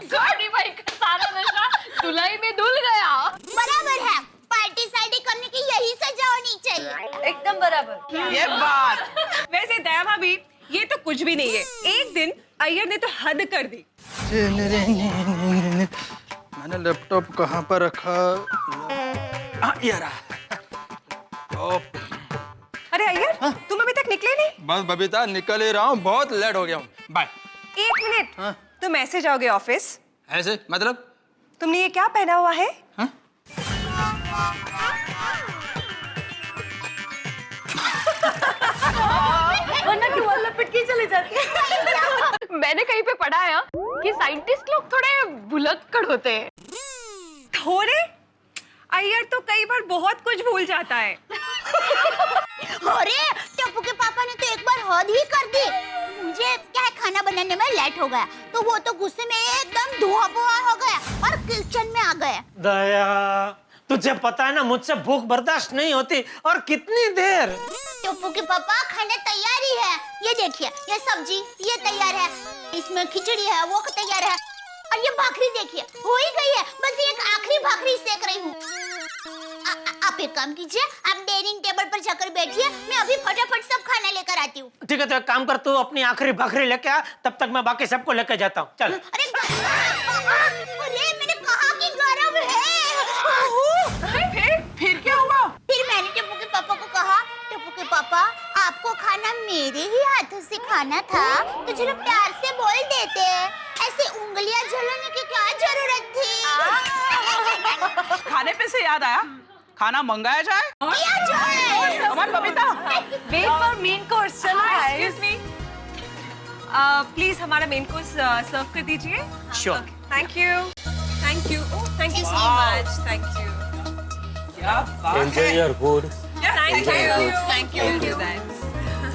गाड़ी भाई का सारा नशा धुलाई में धुल गया। बराबर है, पार्टी सार्टी करने की यही सजा होनी चाहिए। एकदम बराबर। ये बात। वैसे दया भाभी, ये तो कुछ भी नहीं है। एक दिन अय्यर ने तो हद कर दी। मैंने लैपटॉप कहाँ पर रखा? ये रहा। अरे अय्यर, तुम अभी तक निकले नहीं? बस बबीता, निकल ही रहा हूँ, बहुत लेट हो गया हूँ। बाय। 1 मिनट। तुम ऐसे जाओगे ऑफिस? ऐसे मतलब? तुमने ये क्या पहना हुआ है? वरना टुवाल लपेट के चले जाते हैं। मैंने कहीं पे पढ़ा है कि साइंटिस्ट लोग थोड़े भुलक्कड़ होते हैं। थोड़े? अय्यर तो कई बार बहुत कुछ भूल जाता है। अरे टप्पू के पापा ने तो एक बार हद ही कर दी। मुझे क्या है, खाना बनाने में लेट हो गया तो वो तो गुस्से में एकदम धुआं धुआं हो गया और किचन में आ गया। दया, तुझे पता है ना मुझसे भूख बर्दाश्त नहीं होती, और कितनी देर। टप्पू के पापा, खाना तैयार ही है। ये देखिए, ये सब्जी ये तैयार है, इसमें खिचड़ी है, वो तैयार है, और ये भाखरी देखिए हो ही गई है। बस एक आखिरी भाखरी सेक रही हूँ। आप एक काम कीजिए, आप डाइनिंग टेबल पर जाकर बैठिए, मैं अभी फटाफट सब खाना लेकर आती हूँ। ठीक है, तो एक काम कर, तू अपनी आखिरी भाखरी लेके आ, तब तक मैं बाकी सबको लेके जाता हूँ। चल। अरे मैंने कहा कि गरम है। फिर क्या हुआ? फिर मैंने टप्पू के पापा को कहा, टप्पू के पापा, आपको खाना मेरे ही हाथों से खाना था तो चलो प्यार से बोल देते, ऐसे उंगलियां जलाने की क्या जरूरत थी? खाने पे से याद आया, खाना मंगाया जाए? किया जाए। Come on Babita. Wait for main course. चलो एक्सक्यूज मी, प्लीज हमारा मेन कोर्स सर्व कर दीजिए। Sure. Thank you, thank you, thank you so much, thank you. क्या बात Enjoy your food. Thank you, will do that.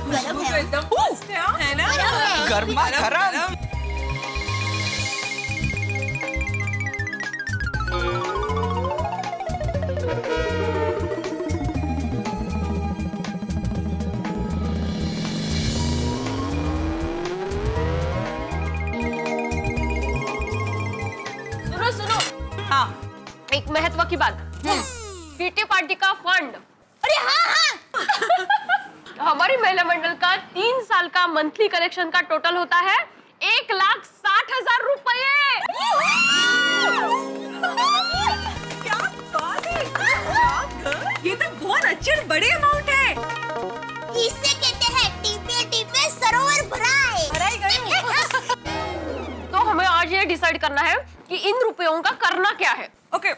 गरम है, एकदम मस्त है ना? गर्मा गरम। महत्व की बात, किटी पार्टी का फंड। अरे हाँ। हमारी महिला मंडल का 3 साल का मंथली कलेक्शन का टोटल होता है 1,60,000 रुपये। क्या बात है, ये तो बहुत अच्छे और बड़े अमाउंट है। इसे कहते हैं टीपे टीपे सरोवर भराए। तो हमें आज ये डिसाइड करना है कि इन रुपयों का करना क्या है। ओके,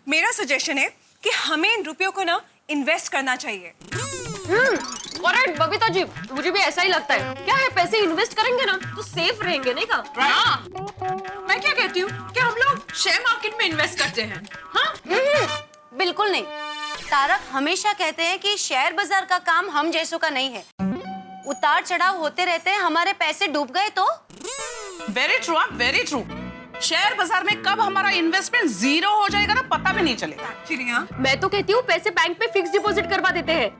मेरा सजेशन है कि हमें इन रुपयों को ना इन्वेस्ट करना चाहिए। करेक्ट बबीता जी, मुझे भी ऐसा ही लगता है। क्या है, पैसे इन्वेस्ट करेंगे ना तो सेफ रहेंगे, नहीं का? मैं क्या कहती हूँ कि हम लोग शेयर मार्केट में इन्वेस्ट करते हैं। हाँ? बिल्कुल नहीं। तारक हमेशा कहते हैं कि शेयर बाजार का काम हम जैसों का नहीं है। उतार चढ़ाव होते रहते हैं, हमारे पैसे डूब गए तो? Very true, very true. Share बाजार में कब हमारा इन्वेस्टमेंट जीरो हो जाएगा ना पता भी नहीं चलेगा। मैं तो कहती हूँ पैसे बैंक में फिक्स डिपॉजिट करवा देते हैं,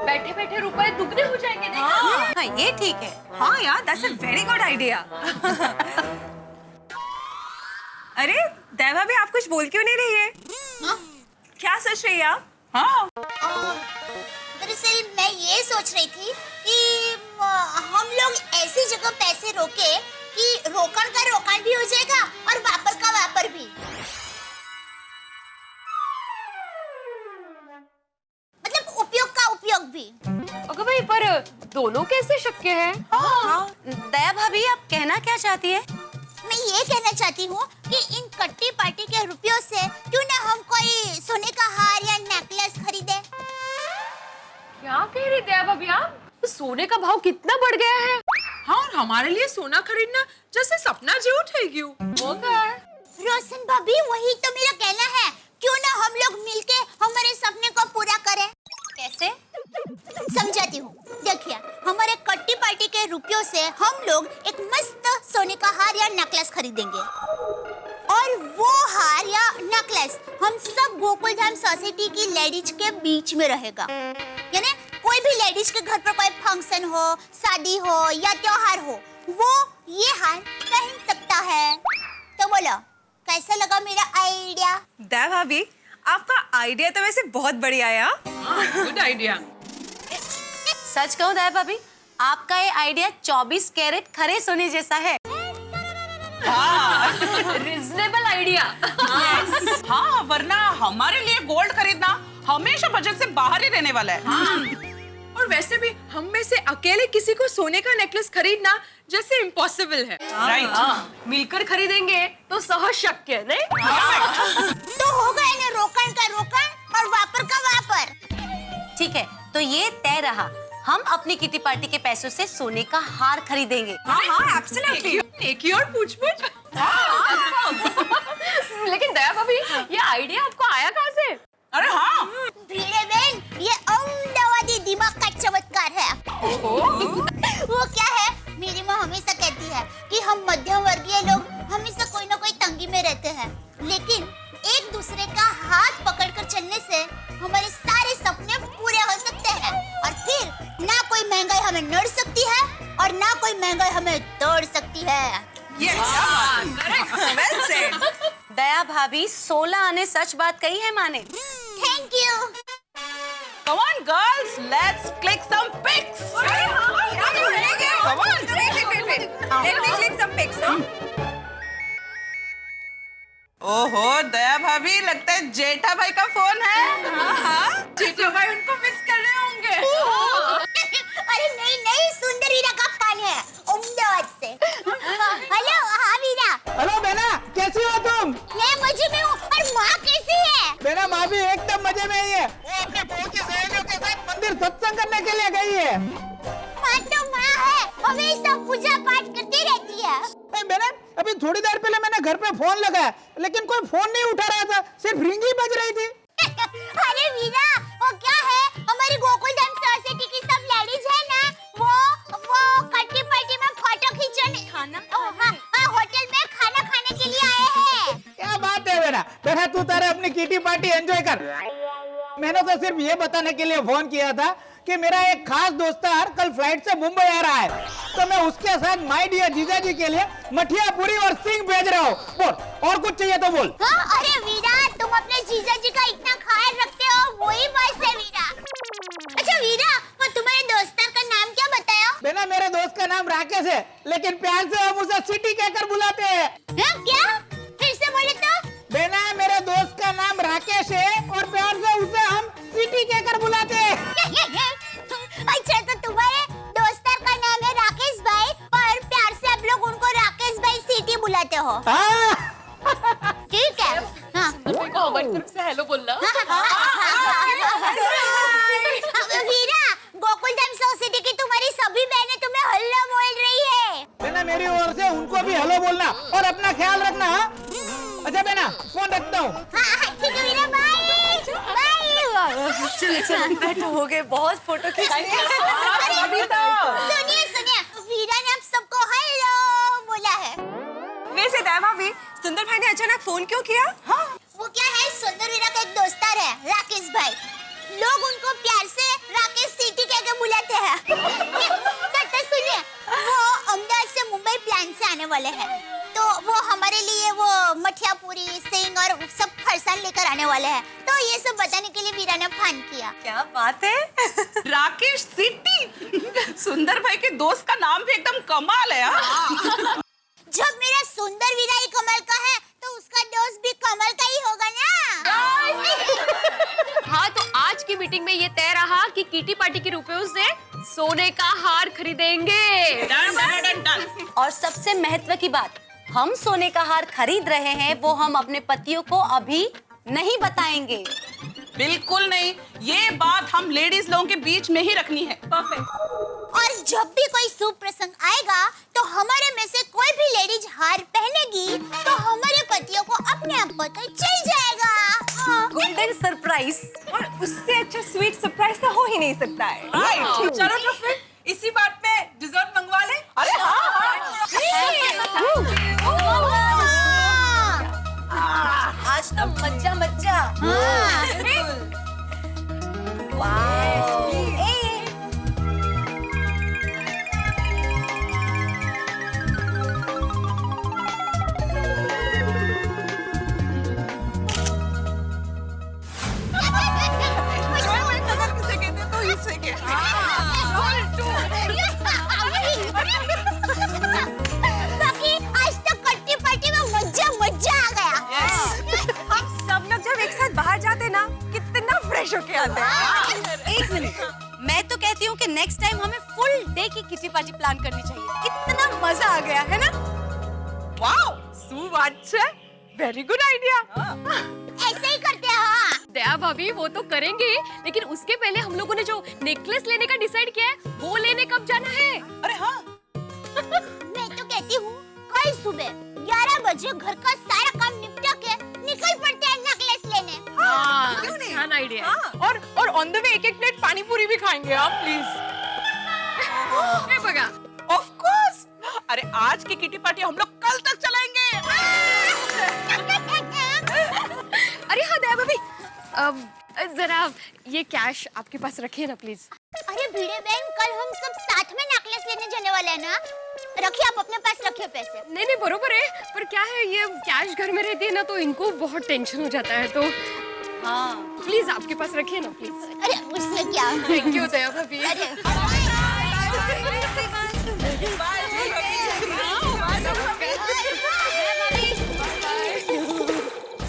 बैठे बैठे रुपए दुगने हो जाएंगे। हाँ, ये ठीक है। हाँ यार, that's a very good idea. अरे देवा भी आप कुछ बोल क्यों नहीं रही है? क्या सोच रही है आप? हाँ, दरअसल मैं ये सोच रही थी कि हम लोग ऐसी जगह पैसे रोके कि रोकड़ का रोकड़ भी हो जाएगा और वापर का वापर भी। मतलब उपयोग का उपयोग भी। अगर भाई पर दोनों कैसे शक्य है? दया भाभी, आप कहना क्या चाहती है? मैं ये कहना चाहती हूँ कि इन कट्टी पार्टी के रुपयों से क्यों ना हम कोई सोने का हार या नेकलेस खरीदे। क्या कह रही दया भाभी आप? तो सोने का भाव कितना बढ़ गया है। हाँ, और हमारे लिए सोना खरीदना जैसे सपना जी उठेगी। वो क्या है? रोशन भाभी, वही तो मेरा कहना है। क्यों ना हम लोग मिलके हमारे सपने को पूरा करें। कैसे? समझाती हूँ। देखिए, हमारे कट्टी पार्टी के रुपयों से हम लोग एक मस्त सोने का हार या नेकलेस खरीदेंगे और वो हार या नेकलेस हम सब गोकुल धाम सोसाइटी की लेडीज के बीच में रहेगा। यानी कोई भी लेडीज के घर पर कोई फंक्शन हो, शादी हो या त्योहार हो, वो ये हार पहन सकता है। तो बोलो, कैसा लगा मेरा आइडिया? दया भाभी, आपका आइडिया तो वैसे बहुत बढ़िया है। Good idea. सच कहूं दया भाभी, आपका ये आइडिया 24 कैरेट खरे सोने जैसा है। Reasonable idea. हाँ, वरना हमारे लिए गोल्ड खरीदना हमेशा बजट से बाहर ही रहने वाला है। और वैसे भी हम में से अकेले किसी को सोने का नेकलेस खरीदना जैसे इम्पॉसिबल है। राइट। मिलकर खरीदेंगे तो सहज शक्य, नहीं? तो हो गए ना रोकड़ का रोकड़ और वापर का वापर। ठीक है, तो ये तय रहा। हम अपनी किटी पार्टी के पैसों से सोने का हार खरीदेंगे। हाँ, एब्सोल्युटली। एक ही और पूछ। लेकिन दया भाभी, ये आइडिया आपको आया कहाँ से? अरे हाँ, भीड़े बहन, ये अहमदाबादी दिमाग का चमत्कार है। वो क्या है, मेरी माँ हमेशा कहती है कि हम मध्यम वर्गीय लोग हमेशा कोई ना कोई तंगी में रहते हैं, लेकिन एक दूसरे का हाथ पकड़कर चलने से हमारे सारे सपने पूरे हो सकते हैं और फिर ना कोई महंगाई हमें नड़ सकती है और ना कोई महंगाई हमें तोड़ सकती है। Well said. दया भाभी, 16 आने सच बात कही है माने। Thank you. come on girls, let's click some pics. Come on. Let me click some pics. ओहो दया भाभी, लगता है जेठा भाई का फोन है। हाँ, जेठा भाई उनको मिस कर रहे होंगे। अरे नहीं नहीं, सुंदर हीरा का फोन है अहमदाबाद से। हेलो, हाँ वीरा। हेलो बेना, कैसी हो तुम? मैं मजे में हूँ। और माँ कैसी है? बेना, माँ भी एकदम मजे में ही है। वो अपनी बहू की सहेलियों के साथ मंदिर सत्संग करने के लिए गई है। माँ तो माँ है, हमेशा पूजा पाठ करती रहती है। बेना, अभी थोड़ी देर पहले मैंने घर पे फोन लगाया, लेकिन कोई फोन नहीं उठा रहा था, सिर्फ रिंग ही बज रही थी। अरे वीरा, वो क्या है, हमारी गोकुल धाम सोसाइटी की सब लेडीज है ना, वो कट्टी पार्टी में फोटो खींचने होटल में खाना खाने के लिए आए हैं। क्या बात है बेना, बेना तू तारे अपनी किटी पार्टी एंजॉय कर। मैंने तो सिर्फ ये बताने के लिए फोन किया था कि मेरा एक खास दोस्तार कल फ्लाइट से मुंबई आ रहा है, तो मैं उसके साथ माय डियर जीजा जी के लिए मठिया पूरी और सिंह भेज रहा हूँ। बोल, और कुछ चाहिए तो बोल। हाँ, अरे वीरा, तुम तुम अपने जीजा जी का इतना ख्याल रखते हो, वही बस है वीरा। अच्छा वीरा, वो तुम्हारे दोस्तार का नाम क्या बताया? बेना मेरे दोस्त का नाम राकेश है, लेकिन प्यार से हम उसे सिटी कहकर बुलाते हैं। क्या? फिर से बोले तो? बेना मेरे दोस्त का नाम राकेश है और प्यार से उसे हम सिटी कहकर बुलाते हैं। अच्छा, तो तुम्हारे दोस्तार का नाम है राकेश भाई और प्यार से आप लोग उनको राकेश भाई सिटी बुलाते हो? ठीक है। को हमारी तरफ से हेलो बोलना। वीरा, गोकुलधाम सोसाइटी की तुम्हारी सभी बहनें तुम्हें हेलो बोल रही है। बेना मेरी ओर से उनको भी हेलो बोलना और अपना ख्याल रखना। अच्छा बेना, फोन रखता हूँ। ठीक है वीरा, बाय चलो बैठो, हो गए बहुत फोटो खींचने। सुनिए सुनिए, वीरा ने आप सबको हेलो बोला है। वैसे दया भाभी, सुंदर भाई ने अचानक फोन क्यों किया? हाँ, वो क्या है, सुंदर वीरा का एक दोस्तार है राकेश भाई, लोग उनको प्यार से राकेश सिटी कह के बुलाते हैं। तो सुनिए, वो अहमदाबाद से मुंबई प्लान से आने वाले हैं, तो वो हमारे लिए वो मठिया पूरी सिंह और सब फरसान लेकर आने वाले हैं, तो ये सब बताने के लिए वीरा ने फोन किया। क्या बात है। राकेश सिटी, सुंदर भाई के दोस्त का नाम भी एकदम कमाल है। जब मेरा सुंदर वीरा ही कमाल का है, तो उसका दोस्त भी कमाल का ही होगा ना। हाँ, तो आज की मीटिंग में ये तय रहा कि किटी पार्टी के रुपयों से सोने का हार खरीदेंगे। Done done done done. और सबसे महत्व की बात, हम सोने का हार खरीद रहे हैं, वो हम अपने पतियों को अभी नहीं बताएंगे। बिल्कुल नहीं, ये बात हम लेडीज लोगों के बीच में ही रखनी है। और जब भी कोई शुभ प्रसंग आएगा, तो हमारे में से कोई भी लेडीज हार पहनेगी, तो हमारे पतियों को अपने आप पता चल जाएगा। गोल्डन सरप्राइज, और उससे अच्छा स्वीट सरप्राइज तो हो ही नहीं सकता है। राइट। चलो तो फिर इसी बात पे डिजर्ट मंगवा ले। अरे आज तो मज्जा मज्जा। बाकी आज तो कट्टी पार्टी में मज्जा मज्जा आ गया। हम सब लोग जब एक साथ बाहर जाते ना, कितना फ्रेश होके आते हैं। एक मिनट, मैं तो कहती हूँ कि नेक्स्ट टाइम हमें फुल डे की किटी पार्टी प्लान करनी चाहिए। कितना मजा आ गया है ना? वाओ, सु अच्छा, वेरी गुड आइडिया। ऐसे ही करते हैं। हाँ। दया भाभी, वो तो करेंगे, लेकिन उसके पहले हम लोगों ने जो नेकलेस लेने का डिसाइड किया है, वो लेने कब जाना है? अरे हाँ। मैं तो कहती हूँ कल सुबह 11 बजे घर का सारा काम निपटा के निकल पड़ते हैं नेकलेस लेने। हाँ, अच्छा आइडिया है। और ऑन द वे एक प्लेट पानी पूरी भी खाएंगे आप, प्लीज। ये बगा। Of course. अरे आज की किटी पार्टी हम लोग कल तक चलाएंगे। अरे हाँ दया भाभी, जरा ये कैश आपके पास रखिए ना प्लीज। अरे भिड़े बहन, कल हम सब साथ में नेकलेस लेने जाने वाले हैं ना, रखिए, आप अपने पास रखिए पैसे। नहीं बरोबर है, पर क्या है, ये कैश घर में रहती है ना, तो इनको बहुत टेंशन हो जाता है, तो हाँ प्लीज आपके पास रखिए ना प्लीज। अरे उसमें क्या। थैंक यू दया भाभी।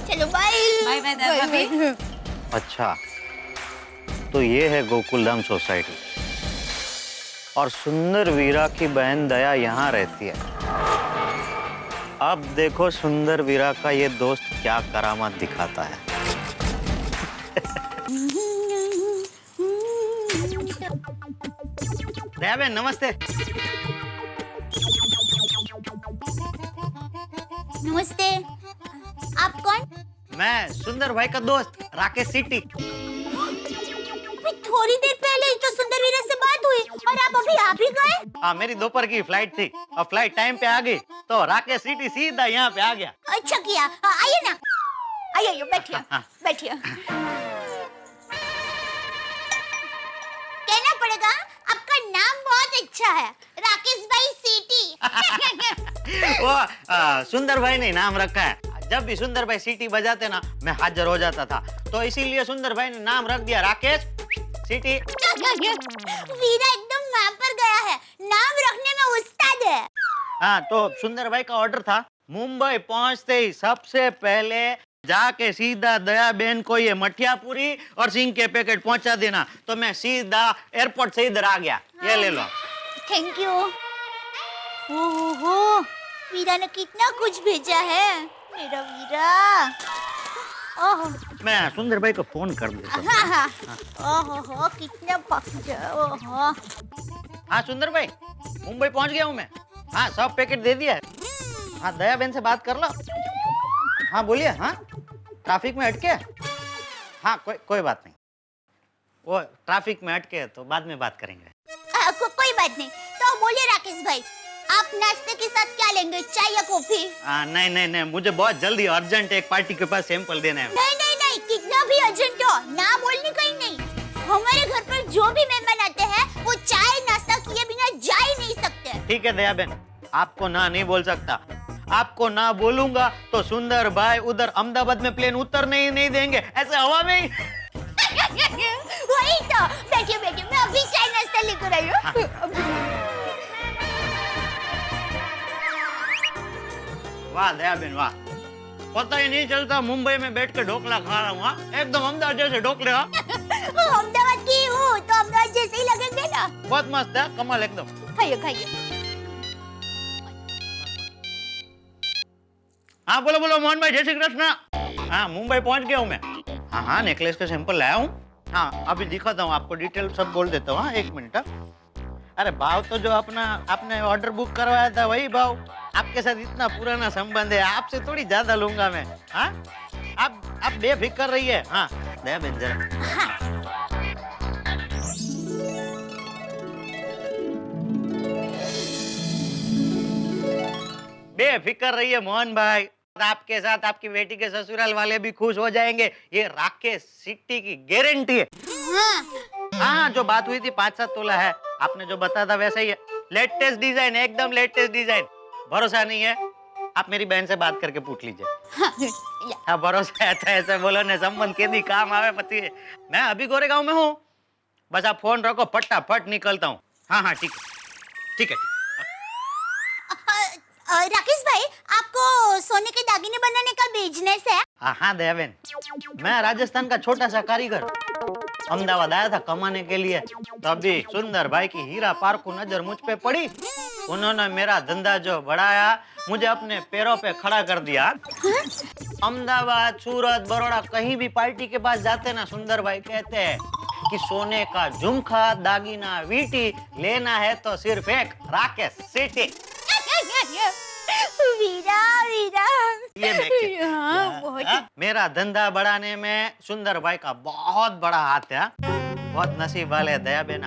चलो बाय। बाय बाय दया भाभी। अच्छा, तो ये है गोकुलधाम सोसाइटी और सुंदर वीरा की बहन दया यहाँ रहती है। अब देखो सुंदर वीरा का ये दोस्त क्या करामात दिखाता है। दया बहन नमस्ते। नमस्ते, आप कौन? मैं सुंदर भाई का दोस्त राकेश सिटी। थोड़ी देर पहले ही तो सुंदर वीरा से बात हुई और आप अभी आ भी गए। हाँ, मेरी दोपहर की फ्लाइट थी और फ्लाइट टाइम पे आ गई, तो राकेश सिटी सीधा यहाँ पे आ गया। अच्छा किया, आइए ना, आइए बैठिए। बैठिए। कहना पड़ेगा आपका नाम बहुत अच्छा है, राकेश भाई सिटी। वो सुंदर भाई ने नाम रखा है, जब भी सुंदर भाई सीटी बजाते ना मैं हाजिर हो जाता था, तो इसीलिए सुंदर भाई ने नाम रख दिया राकेश सीटी। वीरा एकदम वहाँ पर गया है, नाम रखने में उस्ताद है। हाँ, तो सुंदर भाई का ऑर्डर था मुंबई पहुंचते ही सबसे पहले जाके सीधा दया बहन को ये मठिया पूरी और सिंह के पैकेट पहुंचा देना। तो मैं सीधा एयरपोर्ट से इधर आ गया। ये ले लो। Thank you. ओहो, वीरा ने कितना कुछ भेजा है, मेरा वीरा। ओहो, मैं सुंदर भाई को फोन कर देता हूं। हाँ हाँ। ओहो, कितना पक्का। ओहो। हाँ सुंदर भाई, मुंबई पहुंच गया हूँ मैं। हाँ, सब पैकेट दे दिया है। हाँ, दया बहन से बात कर लो। हाँ बोलिए। हाँ, ट्रैफिक में अटके? हाँ, कोई बात नहीं, वो ट्रैफिक में अटके तो बाद में बात करेंगे। कोई बात नहीं। तो बोलिए राकेश भाई, आप नाश्ते के साथ क्या लेंगे, चाय या कॉफी? नहीं, मुझे बहुत जल्दी अर्जेंट एक पार्टी के पास सैंपल देना है। नहीं, कितना भी अर्जेंट हो, ना बोलने कहीं नहीं। हमारे घर पर जो भी मेहमान आते हैं वो चाय नाश्ता किए बिना जा ही नहीं सकते। ठीक है दया बहन, आपको ना नहीं बोल सकता। आपको ना बोलूंगा तो सुंदर भाई उधर अहमदाबाद में प्लेन उतरने ही नहीं देंगे, ऐसे हवा में ही। वही तो, बैठिए मैं अभी चाय नाश्ता लेकर आई हूँ। वाह दया बहन वाह, पता ही नहीं चलता मुंबई में बैठ के ढोकला खा रहा हूँ। एकदम अहमदाबाद जैसे ढोकले। अहमदाबाद की हूँ तो अहमदाबाद जैसे ही लगेंगे ना। बहुत मस्त है, कमाल एकदम। खाइए। हाँ बोलो मोहन भाई, जय श्री कृष्ण। हाँ, मुंबई पहुंच गया हूँ मैं। हाँ, नेकलेस का सैंपल लाया हूँ। हाँ, अभी दिखाता हूँ आपको, डिटेल सब बोल देता हूँ। हाँ, 1 मिनट। अरे भाव तो जो आपने ऑर्डर बुक करवाया था वही भाव। आपके साथ इतना पुराना संबंध है, आपसे थोड़ी ज्यादा लूंगा मैं। हाँ, आप बेफिक्र रहिए। हाँ दया बहन जरा। बेफिक्र रहिए मोहन भाई, आपके साथ आपकी बेटी के ससुराल वाले भी खुश हो जाएंगे, ये राकेश सिटी की गारंटी है। हाँ, जो बात हुई थी 5-7 तोला है, आपने जो बताया था वैसा ही है। लेटेस्ट डिजाइन, एकदम लेटेस्ट डिजाइन। भरोसा नहीं है, आप मेरी बहन से बात करके पूछ लीजिए। हाँ, भरोसा है तो ऐसे बोलो ने संबंध के दी काम आवे पति। मैं अभी गोरेगांव में हूँ, बस आप फोन रखो, फटाफट निकलता हूँ। हाँ, ठीक है। राकेश भाई, आपको सोने के दागिने बनाने का बिजनेस है? हाँ दया बहन, मैं राजस्थान का छोटा सा कारीगर अहमदाबाद आया था कमाने के लिए। तभी सुंदर भाई की हीरा पार्क को नजर मुझ पे पड़ी। उन्होंने मेरा धंधा जो बढ़ाया, मुझे अपने पैरों पे खड़ा कर दिया। अहमदाबाद, सूरत, बड़ौदा कहीं भी पार्टी के पास जाते ना, सुंदर भाई कहते हैं कि सोने का झुमका, दागिना, वीटी लेना है तो सिर्फ एक राकेश सिटी। वीरा ये देखिए। हाँ, बहुत। मेरा धंधा बढ़ाने में सुंदर भाई का बहुत बड़ा हाथ है। बहुत नसीब वाले दया बहन,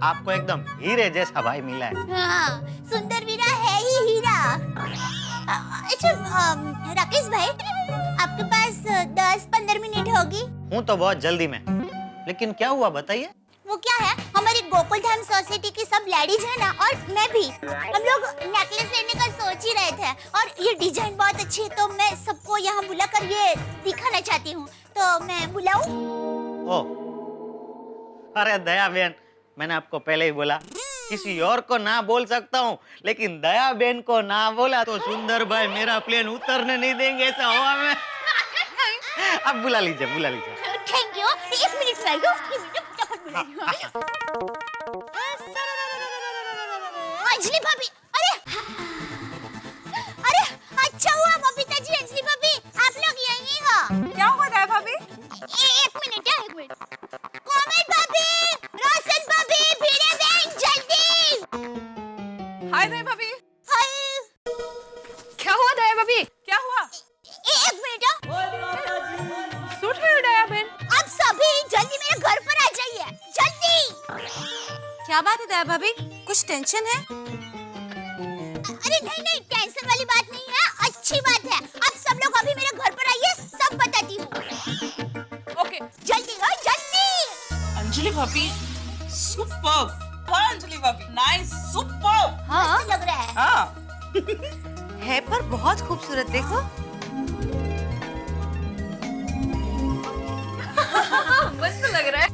आपको एकदम हीरे जैसा भाई मिला है। हाँ, सुंदर वीरा है ही हीरा। अच्छा राकेश भाई, आपके पास 10-15 मिनट होगी? हूँ तो बहुत जल्दी में, लेकिन क्या हुआ बताइए। वो क्या है, हमारी गोकुलधाम सोसाइटी की सब लेडीज है ना, और मैं भी, हम लोग नेकलेस लेने का सोच ही रहे थे, और ये डिजाइन बहुत अच्छी है तो मैं सबको यहाँ बुलाकर ये दिखाना चाहती हूँ, तो मैं बुलाऊं? अरे दया बहन, मैंने आपको पहले ही बोला किसी और को ना बोल सकता हूँ, लेकिन दया बहन को ना बोला तो सुंदर भाई मेरा प्लेन उतरने नहीं देंगे ऐसा हवा में। अब बुला लीजिए। Thank you. 1 मिनट में आई हूँ। अंजलि भाभी, अरे अच्छा हुआ बबीता जी, अंजलि भाभी आप लोग यहीं हो। क्या हुआ दया भाभी? 1 मिनट। कोमल भाभी, रोशन भाभी, भिड़े बहन, जल्दी। हाय दया भाभी। हाय। क्या हुआ दया भाभी? क्या हुआ? 1 मिनट। सूट है दया बहन। आप सभी जल्दी मेरे घर पर आ जाइए, जल्दी। क्या बात है दया भाभी, कुछ टेंशन है? अरे नहीं, टेंशन वाली बात नहीं है, अच्छी बात है। आप सब लोग अभी मेरे घर पर आइए, सब बताती हूँ। ओके, जल्दी। अंजलि भाभी सुपर्ब। हाँ अंजलि भाभी, नाइस, सुपर्ब। हाँ लग रहा है। हाँ है पर बहुत खूबसूरत, देखो। लग रहा है।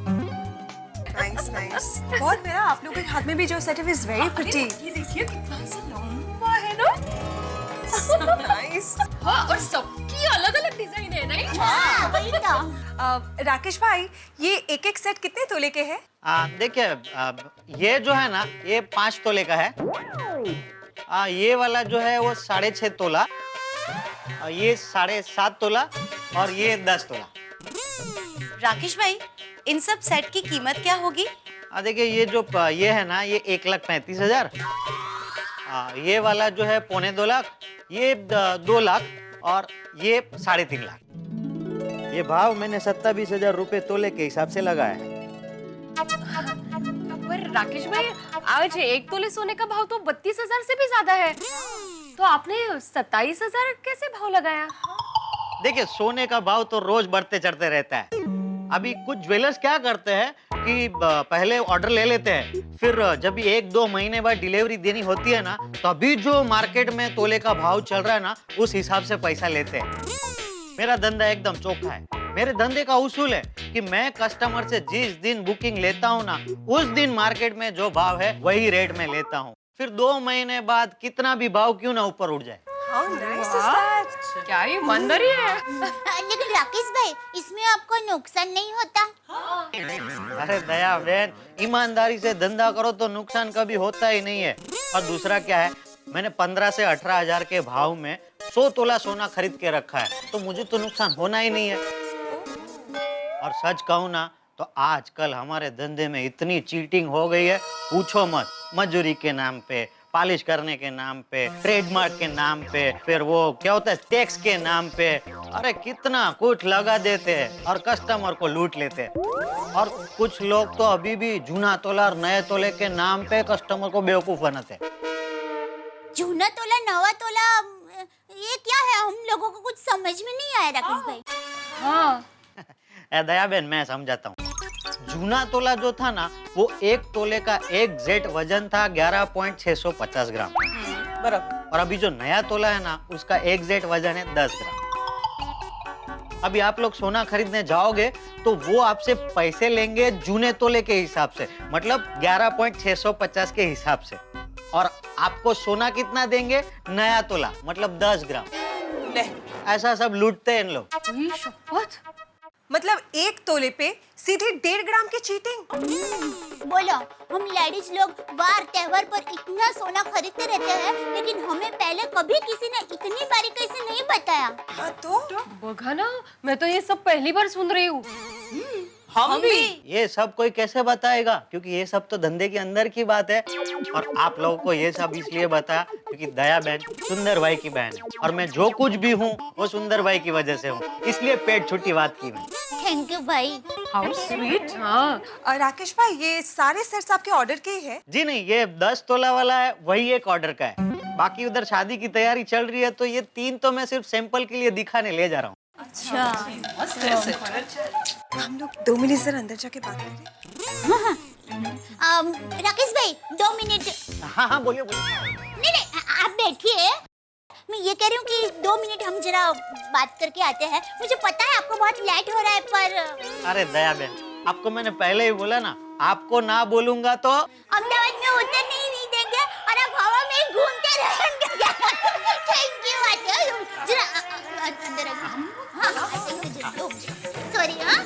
Nice nice. बहुत मेरा आप लोगों के हाथ में भी जो सेट है इज वेरी प्रिटी। ये देखिए कितना सा लंबा है ना। नाइस। हाँ, और सबकी अलग-अलग डिजाइन है नहीं? हाँ, वही तो। राकेश भाई, ये एक एक सेट कितने तोले के हैं? देखिए, ये जो है ना, ये 5 तोले का है। ये वाला जो है वो 6.5 तोला, ये 7.5 तोला और ये 10 तोला। राकेश भाई, इन सब सेट की कीमत क्या होगी? देखिए, ये है ना, ये 1,35,000। ये वाला जो है 2.25 लाख, ये 2 लाख और ये 3.5 लाख। ये भाव मैंने 27,000 रुपए तोले के हिसाब से लगाया है। पर राकेश भाई, आज एक तोले सोने का भाव तो 32,000 से भी ज्यादा है, तो आपने 27,000 कैसे भाव लगाया? देखिए, सोने का भाव तो रोज बढ़ते चढ़ते रहता है। अभी कुछ ज्वेलर्स क्या करते हैं कि पहले ऑर्डर ले लेते हैं, फिर जब भी 1-2 महीने बाद डिलीवरी देनी होती है ना, तभी जो मार्केट में तोले का भाव चल रहा है ना, उस हिसाब से पैसा लेते हैं। मेरा धंधा एकदम चोखा है। मेरे धंधे का उसूल है कि मैं कस्टमर से जिस दिन बुकिंग लेता हूँ ना, उस दिन मार्केट में जो भाव है वही रेट में लेता हूँ। फिर 2 महीने बाद कितना भी भाव क्यों ना ऊपर उठ जाए। How nice is that? क्या ईमानदारी है। लेकिन राकेश भाई, इसमें आपको नुकसान नहीं होता? अरे दया बहन, ईमानदारी से धंधा करो तो नुकसान कभी होता ही नहीं है। और दूसरा क्या है, मैंने 15 से 18,000 के भाव में 100 तोला सोना खरीद के रखा है, तो मुझे तो नुकसान होना ही नहीं है। और सच कहूँ ना, तो आजकल हमारे धंधे में इतनी चीटिंग हो गई है, पूछो मत। मजूरी के नाम पे, पॉलिश करने के नाम पे, ट्रेडमार्क के नाम पे, फिर वो क्या होता है टैक्स के नाम पे, अरे कितना कुछ लगा देते हैं और कस्टमर को लूट लेते हैं। और कुछ लोग तो अभी भी जूना तोला और नए तोले के नाम पे कस्टमर को बेवकूफ बनाते हैं। जूना तोला, नवा तोला, ये क्या है? हम लोगों को कुछ समझ में नहीं आया राकेश भाई। हाँ। दया बहन, मैं समझाता हूँ। जूना तोला जो था ना, वो 1 तोले का एग्जैक्ट वजन था 11.650 ग्राम बराबर। और अभी जो नया तोला है ना, उसका एग्जैक्ट वजन है 10 ग्राम। अभी आप लोग सोना खरीदने जाओगे तो वो आपसे पैसे लेंगे जूने तोले के हिसाब से, मतलब 11.650 के हिसाब से। और आपको सोना कितना देंगे? नया तोला, मतलब 10 ग्राम। ऐसा सब लूटते हैं इन लोग। मतलब 1 तोले पे सीधे 1.5 ग्राम की चीटिंग। बोलो, हम लेडीज लोग वार त्योहार पर इतना सोना खरीदते रहते हैं, लेकिन हमें पहले कभी किसी ने इतनी बारीकी से नहीं बताया। हाँ तो बघा ना, मैं तो ये सब पहली बार सुन रही हूँ। हम भी। ये सब कोई कैसे बताएगा, क्योंकि ये सब तो धंधे के अंदर की बात है। और आप लोगों को ये सब इसलिए बताया क्योंकि दया बहन सुंदर भाई की बहन है, और मैं जो कुछ भी हूँ वो सुंदर भाई की वजह से हूँ, इसलिए पेट छुट्टी बात की मैं। थैंक यू भाई। How sweet. हाँ। राकेश भाई, ये सारे सेट्स आपके ऑर्डर के हैं? जी नहीं, ये 10 तोला वाला है, वही एक ऑर्डर का है। बाकी उधर शादी की तैयारी चल रही है, तो ये 3 तो मैं सिर्फ सैंपल के लिए दिखाने ले जा रहा हूँ। अच्छा, हम लोग 2 मिनट जरा अंदर जाके बात करें। राकेश भाई, 2 मिनट। हाँ, बोलिए। नहीं, आप बैठिए। मैं ये कह रही हूँ कि 2 मिनट हम जरा बात करके आते हैं। मुझे पता है आपको बहुत लेट हो रहा है, पर अरे दया बहन, आपको मैंने पहले ही बोला ना, आपको ना बोलूंगा तो अहमदाबाद में उतरने ही नहीं देंगे और आप हवा में ही घूमते रहेंगे। Thank you. जरा अंदर आइए। हाँ, सॉरी। हाँ,